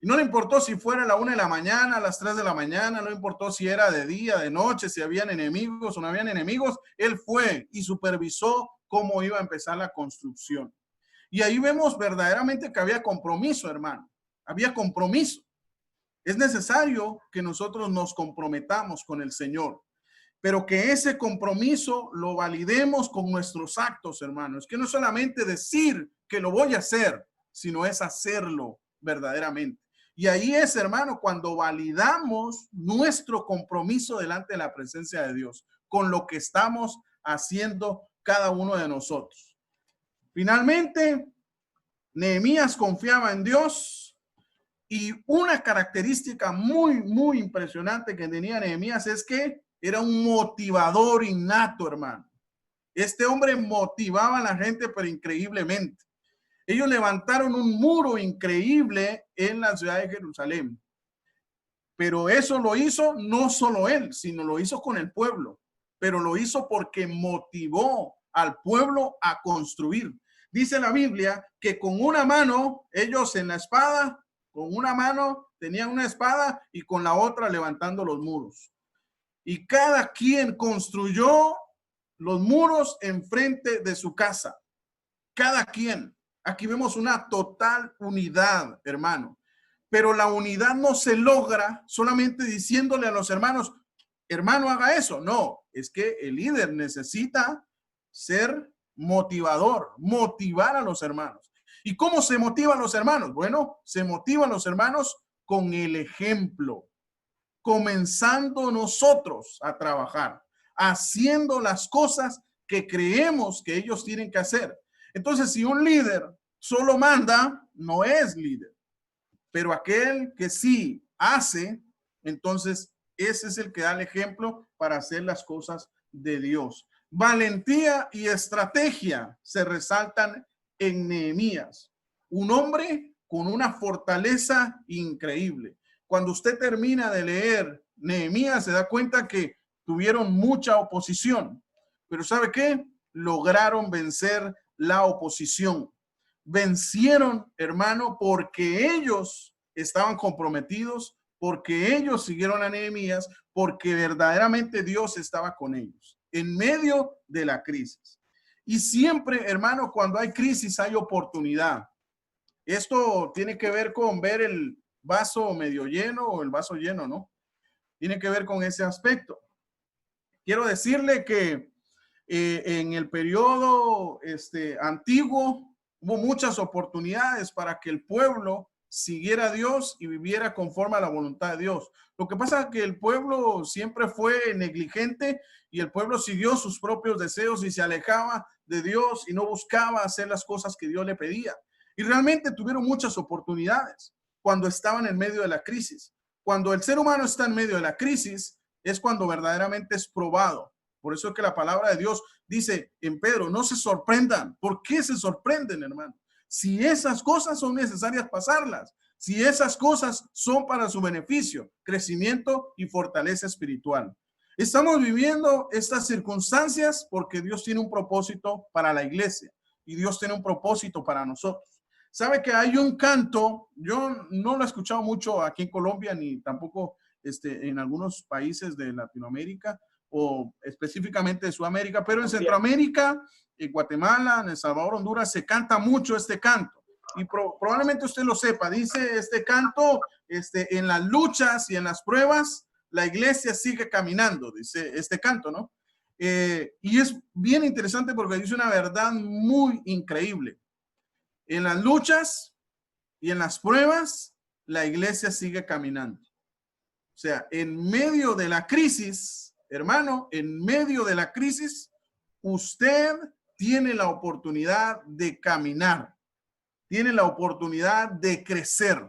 Y no le importó si fuera a la 1 de la mañana, a las 3 de la mañana, no importó si era de día, de noche, si habían enemigos o no habían enemigos, él fue y supervisó cómo iba a empezar la construcción. Y ahí vemos verdaderamente que había compromiso, hermano, había compromiso. Es necesario que nosotros nos comprometamos con el Señor, pero que ese compromiso lo validemos con nuestros actos, hermanos. Que no solamente decir que lo voy a hacer, sino es hacerlo verdaderamente. Y ahí es, hermano, cuando validamos nuestro compromiso delante de la presencia de Dios, con lo que estamos haciendo cada uno de nosotros. Finalmente, Nehemías confiaba en Dios, y una característica muy impresionante que tenía Nehemías es que era un motivador innato, hermano. Este hombre motivaba a la gente, pero increíblemente. Ellos levantaron un muro increíble en la ciudad de Jerusalén. Pero eso lo hizo no solo él, sino lo hizo con el pueblo. Pero lo hizo porque motivó al pueblo a construir. Dice la Biblia que con una mano, ellos en la espada, con una mano tenían una espada y con la otra levantando los muros. Y cada quien construyó los muros enfrente de su casa. Cada quien. Aquí vemos una total unidad, hermano. Pero la unidad no se logra solamente diciéndole a los hermanos, hermano, haga eso. No, es que el líder necesita ser motivador, motivar a los hermanos. ¿Y cómo se motivan los hermanos? Bueno, se motivan los hermanos con el ejemplo, comenzando nosotros a trabajar, haciendo las cosas que creemos que ellos tienen que hacer. Entonces, si un líder solo manda, no es líder. Pero aquel que sí hace, entonces ese es el que da el ejemplo para hacer las cosas de Dios. Valentía y estrategia se resaltan en Nehemías. Un hombre con una fortaleza increíble. Cuando usted termina de leer Nehemías, se da cuenta que tuvieron mucha oposición. Pero ¿sabe qué? Lograron vencer la oposición. Vencieron, hermano, porque ellos estaban comprometidos, porque ellos siguieron a Nehemías, porque verdaderamente Dios estaba con ellos en medio de la crisis. Y siempre, hermano, cuando hay crisis hay oportunidad. Esto tiene que ver con ver el vaso medio lleno o el vaso lleno, ¿no? Tiene que ver con ese aspecto. Quiero decirle que en el periodo antiguo hubo muchas oportunidades para que el pueblo siguiera a Dios y viviera conforme a la voluntad de Dios. Lo que pasa es que el pueblo siempre fue negligente y el pueblo siguió sus propios deseos y se alejaba de Dios y no buscaba hacer las cosas que Dios le pedía. Y realmente tuvieron muchas oportunidades cuando estaban en medio de la crisis. Cuando el ser humano está en medio de la crisis, es cuando verdaderamente es probado. Por eso es que la palabra de Dios dice en Pedro, no se sorprendan. ¿Por qué se sorprenden, hermano? Si esas cosas son necesarias pasarlas, si esas cosas son para su beneficio, crecimiento y fortaleza espiritual. Estamos viviendo estas circunstancias porque Dios tiene un propósito para la iglesia y Dios tiene un propósito para nosotros. Sabe que hay un canto, yo no lo he escuchado mucho aquí en Colombia ni tampoco en algunos países de Latinoamérica o específicamente de Sudamérica, pero en Centroamérica, en Guatemala, en El Salvador, Honduras, se canta mucho este canto. Y probablemente usted lo sepa, dice este canto, en las luchas y en las pruebas, la iglesia sigue caminando, dice este canto, ¿no? Y es bien interesante porque dice una verdad muy increíble. En las luchas y en las pruebas, la iglesia sigue caminando. O sea, en medio de la crisis, hermano, en medio de la crisis, usted tiene la oportunidad de caminar, tiene la oportunidad de crecer.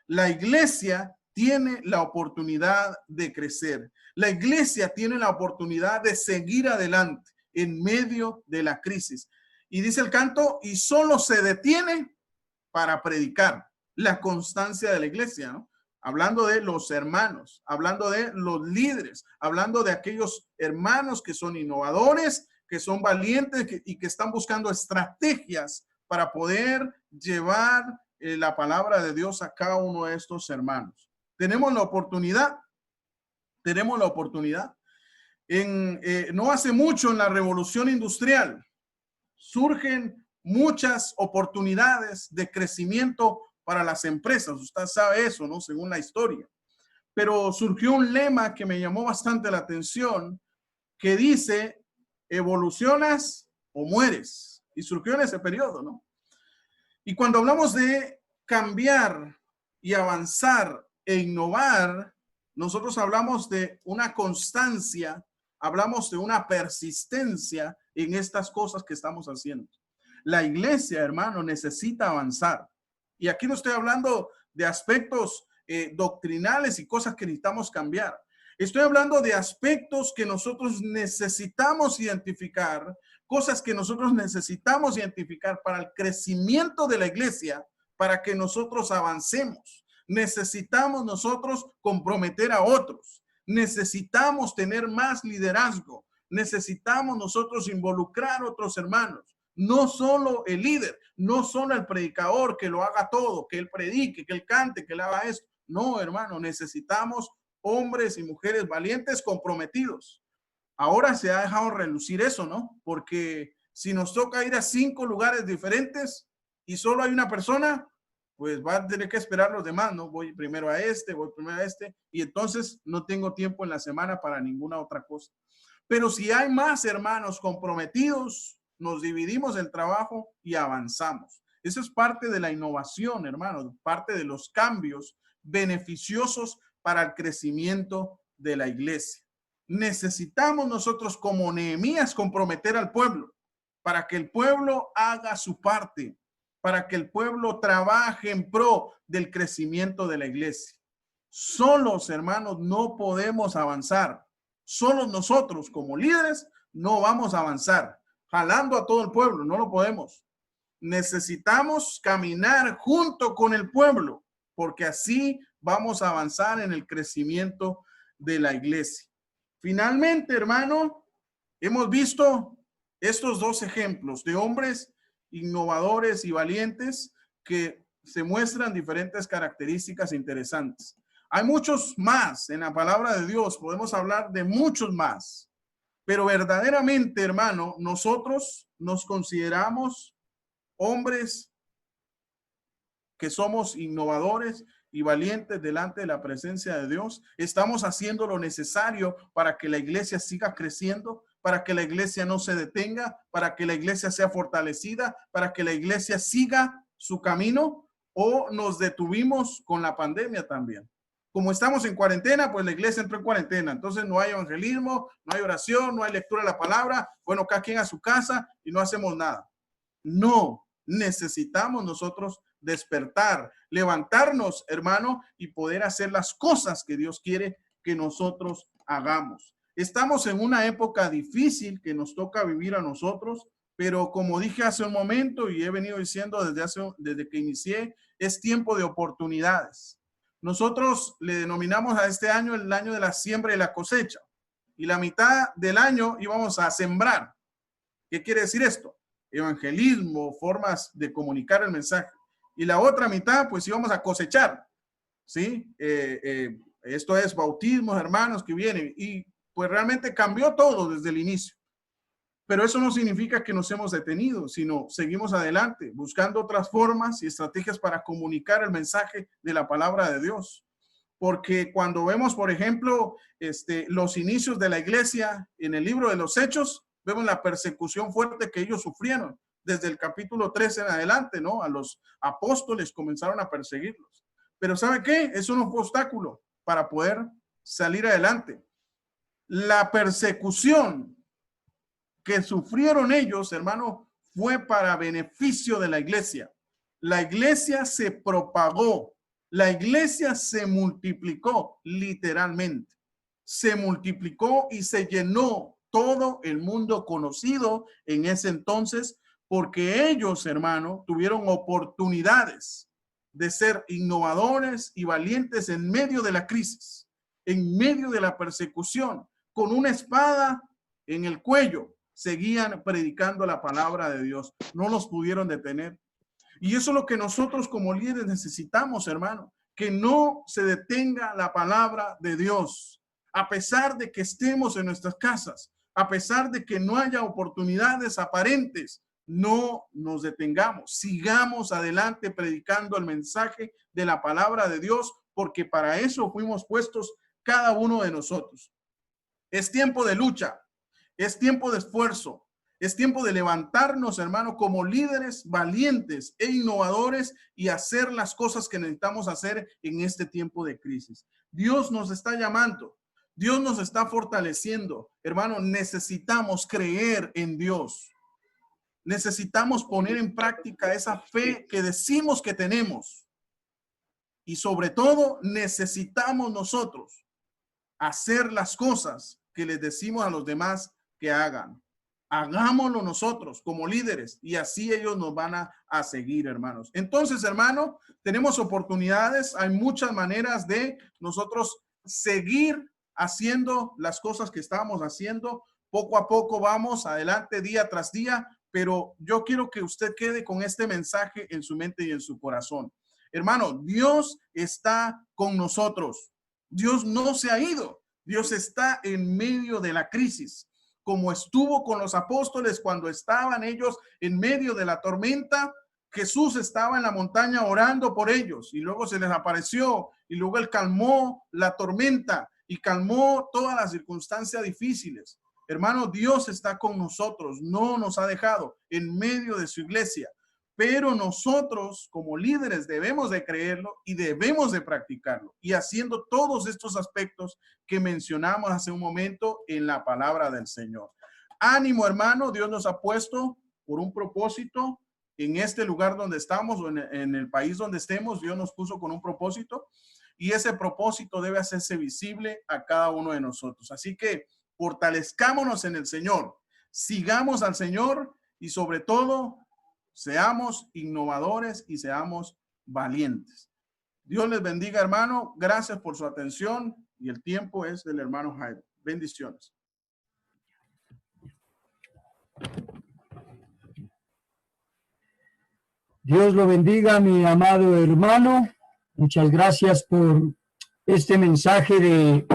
La iglesia tiene la oportunidad de crecer. La iglesia tiene la oportunidad de seguir adelante en medio de la crisis. Y dice el canto, y solo se detiene para predicar. La constancia de la iglesia, ¿no? Hablando de los hermanos, hablando de los líderes, hablando de aquellos hermanos que son innovadores, que son valientes y que están buscando estrategias para poder llevar la palabra de Dios a cada uno de estos hermanos. Tenemos la oportunidad, no hace mucho en la revolución industrial surgen muchas oportunidades de crecimiento para las empresas. Usted sabe eso, ¿no? Según la historia. Pero surgió un lema que me llamó bastante la atención que dice, evolucionas o mueres. Y surgió en ese periodo, ¿no? Y cuando hablamos de cambiar y avanzar e innovar, nosotros hablamos de una constancia, hablamos de una persistencia en estas cosas que estamos haciendo. La iglesia, hermano, necesita avanzar. Y aquí no estoy hablando de aspectos doctrinales y cosas que necesitamos cambiar. Estoy hablando de aspectos que nosotros necesitamos identificar, cosas que nosotros necesitamos identificar para el crecimiento de la iglesia, para que nosotros avancemos. Necesitamos nosotros comprometer a otros. Necesitamos tener más liderazgo. Necesitamos nosotros involucrar a otros hermanos. No solo el líder, no solo el predicador que lo haga todo, que él predique, que él cante, que él haga esto. No, hermano, necesitamos hombres y mujeres valientes comprometidos. Ahora se ha dejado relucir eso, ¿no? Porque si nos toca ir a 5 lugares diferentes y solo hay una persona, pues va a tener que esperar los demás, ¿no? Voy primero a voy primero a y entonces no tengo tiempo en la semana para ninguna otra cosa. Pero si hay más hermanos comprometidos, nos dividimos el trabajo y avanzamos. Eso es parte de la innovación, hermano, parte de los cambios beneficiosos para el crecimiento de la iglesia. necesitamos nosotros como Nehemías comprometer al pueblo para que el pueblo haga su parte, para que el pueblo trabaje en pro del crecimiento de la iglesia. Solos, hermanos, no podemos avanzar. Solos nosotros como líderes no vamos a avanzar. Jalando a todo el pueblo, no lo podemos. Necesitamos caminar junto con el pueblo, porque así vamos a avanzar en el crecimiento de la iglesia. Finalmente, hermano, hemos visto estos dos ejemplos de hombres innovadores y valientes que se muestran diferentes características interesantes. Hay muchos más en la palabra de Dios, podemos hablar de muchos más, pero verdaderamente, hermano, nosotros nos consideramos hombres que somos innovadores y valientes delante de la presencia de Dios. Estamos haciendo lo necesario para que la iglesia siga creciendo, para que la iglesia no se detenga, para que la iglesia sea fortalecida, para que la iglesia siga su camino, o nos detuvimos con la pandemia también. Como estamos en cuarentena, pues la iglesia entró en cuarentena. Entonces no hay evangelismo, no hay oración, no hay lectura de la palabra. Bueno, cada quien a su casa y no hacemos nada. No, necesitamos nosotros despertar, levantarnos, hermano, y poder hacer las cosas que Dios quiere que nosotros hagamos. Estamos en una época difícil que nos toca vivir a nosotros, pero como dije hace un momento y he venido diciendo desde que inicié, es tiempo de oportunidades. Nosotros le denominamos a este año el año de la siembra y la cosecha, y la mitad del año íbamos a sembrar. ¿Qué quiere decir esto? Evangelismo, formas de comunicar el mensaje. Y la otra mitad, pues íbamos a cosechar, ¿sí? Esto es bautismos, hermanos que vienen. Y pues realmente cambió todo desde el inicio. Pero eso no significa que nos hemos detenido, sino seguimos adelante, buscando otras formas y estrategias para comunicar el mensaje de la palabra de Dios. Porque cuando vemos, por ejemplo, los inicios de la iglesia en el libro de los Hechos, vemos la persecución fuerte que ellos sufrieron desde el capítulo 13 en adelante, ¿no? A los apóstoles comenzaron a perseguirlos. Pero ¿sabe qué? Eso no fue obstáculo para poder salir adelante. La persecución que sufrieron ellos, hermano, fue para beneficio de la iglesia. La iglesia se propagó, la iglesia se multiplicó literalmente. Se multiplicó y se llenó todo el mundo conocido en ese entonces, porque ellos, hermano, tuvieron oportunidades de ser innovadores y valientes en medio de la crisis, en medio de la persecución, con una espada en el cuello, seguían predicando la palabra de Dios. No los pudieron detener. Y eso es lo que nosotros como líderes necesitamos, hermano, que no se detenga la palabra de Dios, a pesar de que estemos en nuestras casas, a pesar de que no haya oportunidades aparentes. No nos detengamos, sigamos adelante predicando el mensaje de la palabra de Dios, porque para eso fuimos puestos cada uno de nosotros. Es tiempo de lucha, es tiempo de esfuerzo, es tiempo de levantarnos, hermano, como líderes valientes e innovadores y hacer las cosas que necesitamos hacer en este tiempo de crisis. Dios nos está llamando, Dios nos está fortaleciendo. Hermano, necesitamos creer en Dios. Necesitamos poner en práctica esa fe que decimos que tenemos. Y sobre todo, necesitamos nosotros hacer las cosas que les decimos a los demás que hagan. Hagámoslo nosotros como líderes y así ellos nos van a seguir, hermanos. Entonces, hermano, tenemos oportunidades. Hay muchas maneras de nosotros seguir haciendo las cosas que estamos haciendo. Poco a poco vamos adelante día tras día, pero yo quiero que usted quede con este mensaje en su mente y en su corazón. Hermano, Dios está con nosotros. Dios no se ha ido. Dios está en medio de la crisis, como estuvo con los apóstoles cuando estaban ellos en medio de la tormenta. Jesús estaba en la montaña orando por ellos y luego se les apareció y luego él calmó la tormenta y calmó todas las circunstancias difíciles. Hermano, Dios está con nosotros, no nos ha dejado en medio de su iglesia. pero nosotros como líderes debemos de creerlo y debemos de practicarlo, y haciendo todos estos aspectos que mencionamos hace un momento en la palabra del Señor. Ánimo, hermano, Dios nos ha puesto por un propósito en este lugar donde estamos, o en el país donde estemos. Dios nos puso con un propósito, y ese propósito debe hacerse visible a cada uno de nosotros. Así que fortalezcámonos en el Señor, sigamos al Señor, y sobre todo seamos innovadores y seamos valientes. Dios les bendiga, hermano. Gracias por su atención, y el tiempo es del hermano Jairo. Bendiciones. Dios lo bendiga, mi amado hermano. Muchas gracias por este mensaje de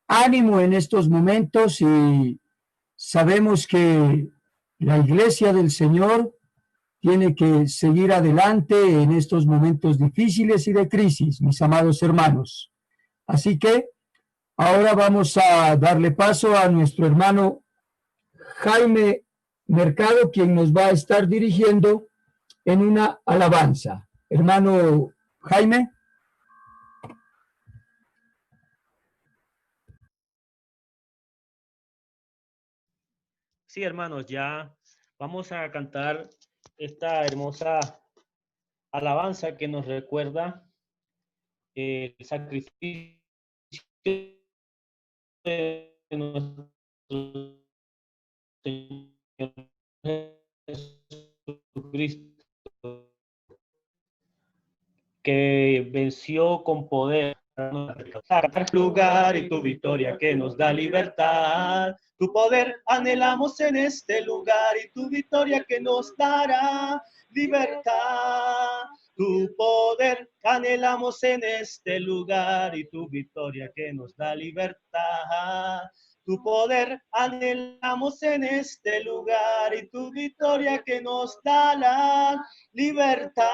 ánimo en estos momentos, y sabemos que la iglesia del Señor tiene que seguir adelante en estos momentos difíciles y de crisis, mis amados hermanos. Así que ahora vamos a darle paso a nuestro hermano Jaime Mercado, quien nos va a estar dirigiendo en una alabanza. Hermano Jaime. Sí, hermanos, ya vamos a cantar esta hermosa alabanza que nos recuerda el sacrificio de nuestro Señor Jesucristo, que venció con poder lugar, y tu victoria que nos da libertad. Tu poder anhelamos en este lugar, y tu victoria que nos dará libertad. Tu poder anhelamos en este lugar, y tu victoria que nos da libertad. Tu poder anhelamos en este lugar, y tu victoria que nos da la libertad.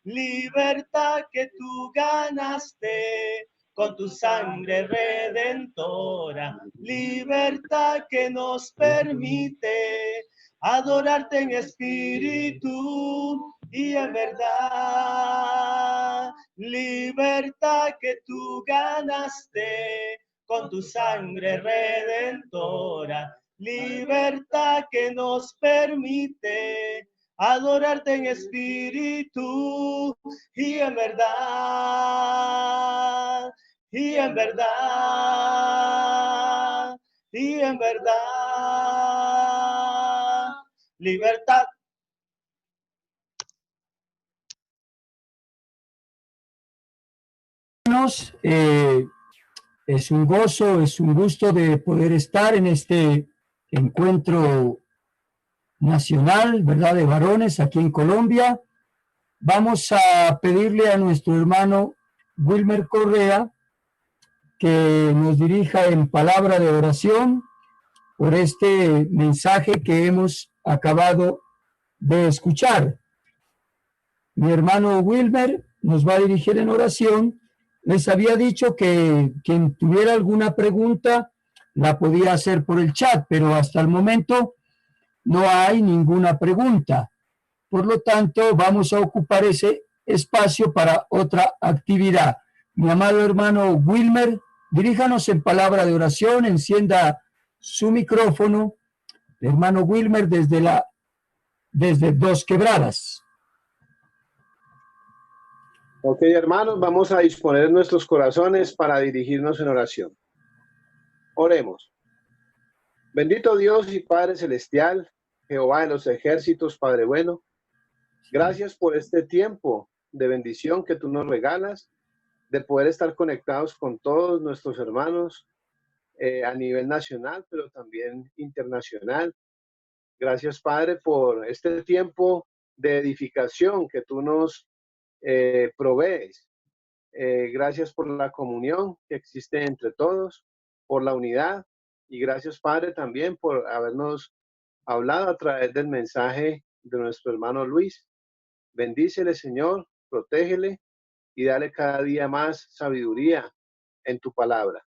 Libertad que tú ganaste con tu sangre redentora. Libertad que nos permite adorarte en espíritu y en verdad. Libertad que tú ganaste con tu sangre redentora. Libertad que nos permite adorarte en espíritu y en verdad, y en verdad, y en verdad. Libertad. Es un gozo, es un gusto de poder estar en este encuentro nacional, ¿verdad?, de varones aquí en Colombia. Vamos a pedirle a nuestro hermano Wilmer Correa que nos dirija en palabra de oración por este mensaje que hemos acabado de escuchar. Mi hermano Wilmer nos va a dirigir en oración. Les había dicho que quien tuviera alguna pregunta la podía hacer por el chat, pero hasta el momento no hay ninguna pregunta. Por lo tanto, vamos a ocupar ese espacio para otra actividad. Mi amado hermano Wilmer, diríjanos en palabra de oración, encienda su micrófono. Hermano Wilmer, desde Dos Quebradas. Ok, hermanos, vamos a disponer nuestros corazones para dirigirnos en oración. Oremos. Bendito Dios y Padre Celestial, Jehová de los ejércitos, Padre bueno, gracias por este tiempo de bendición que tú nos regalas, de poder estar conectados con todos nuestros hermanos a nivel nacional, pero también internacional. Gracias, Padre, por este tiempo de edificación que tú nos provees. Gracias por la comunión que existe entre todos, por la unidad, y gracias, Padre, también por habernos hablado a través del mensaje de nuestro hermano Luis. Bendícele, Señor, protégele y dale cada día más sabiduría en tu palabra.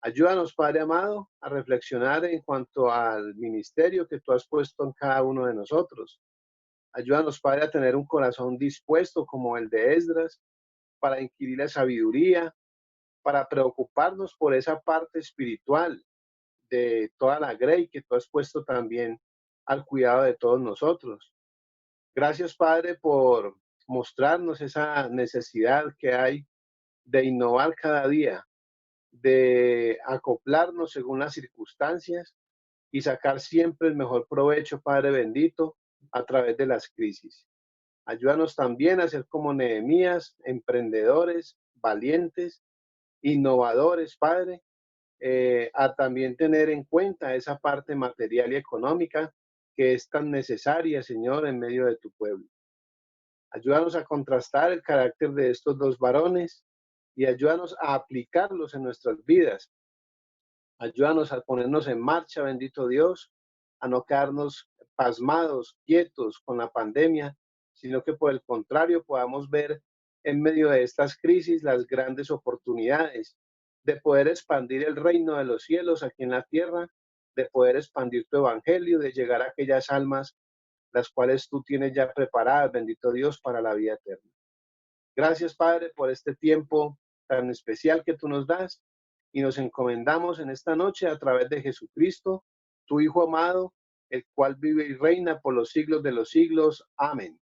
Ayúdanos, Padre amado, a reflexionar en cuanto al ministerio que tú has puesto en cada uno de nosotros. Ayúdanos, Padre, a tener un corazón dispuesto como el de Esdras para inquirir la sabiduría, para preocuparnos por esa parte espiritual de toda la grey que tú has puesto también al cuidado de todos nosotros. Gracias, Padre, por mostrarnos esa necesidad que hay de innovar cada día, de acoplarnos según las circunstancias y sacar siempre el mejor provecho, Padre bendito, a través de las crisis. Ayúdanos también a ser como Nehemías, emprendedores, valientes, innovadores, Padre, a también tener en cuenta esa parte material y económica que es tan necesaria, Señor, en medio de tu pueblo. Ayúdanos a contrastar el carácter de estos dos varones y ayúdanos a aplicarlos en nuestras vidas. Ayúdanos a ponernos en marcha, bendito Dios, a no quedarnos pasmados, quietos con la pandemia, sino que por el contrario podamos ver en medio de estas crisis las grandes oportunidades de poder expandir el reino de los cielos aquí en la tierra, de poder expandir tu evangelio, de llegar a aquellas almas las cuales tú tienes ya preparadas, bendito Dios, para la vida eterna. Gracias, Padre, por este tiempo tan especial que tú nos das y nos encomendamos en esta noche a través de Jesucristo, tu Hijo amado, el cual vive y reina por los siglos de los siglos. Amén.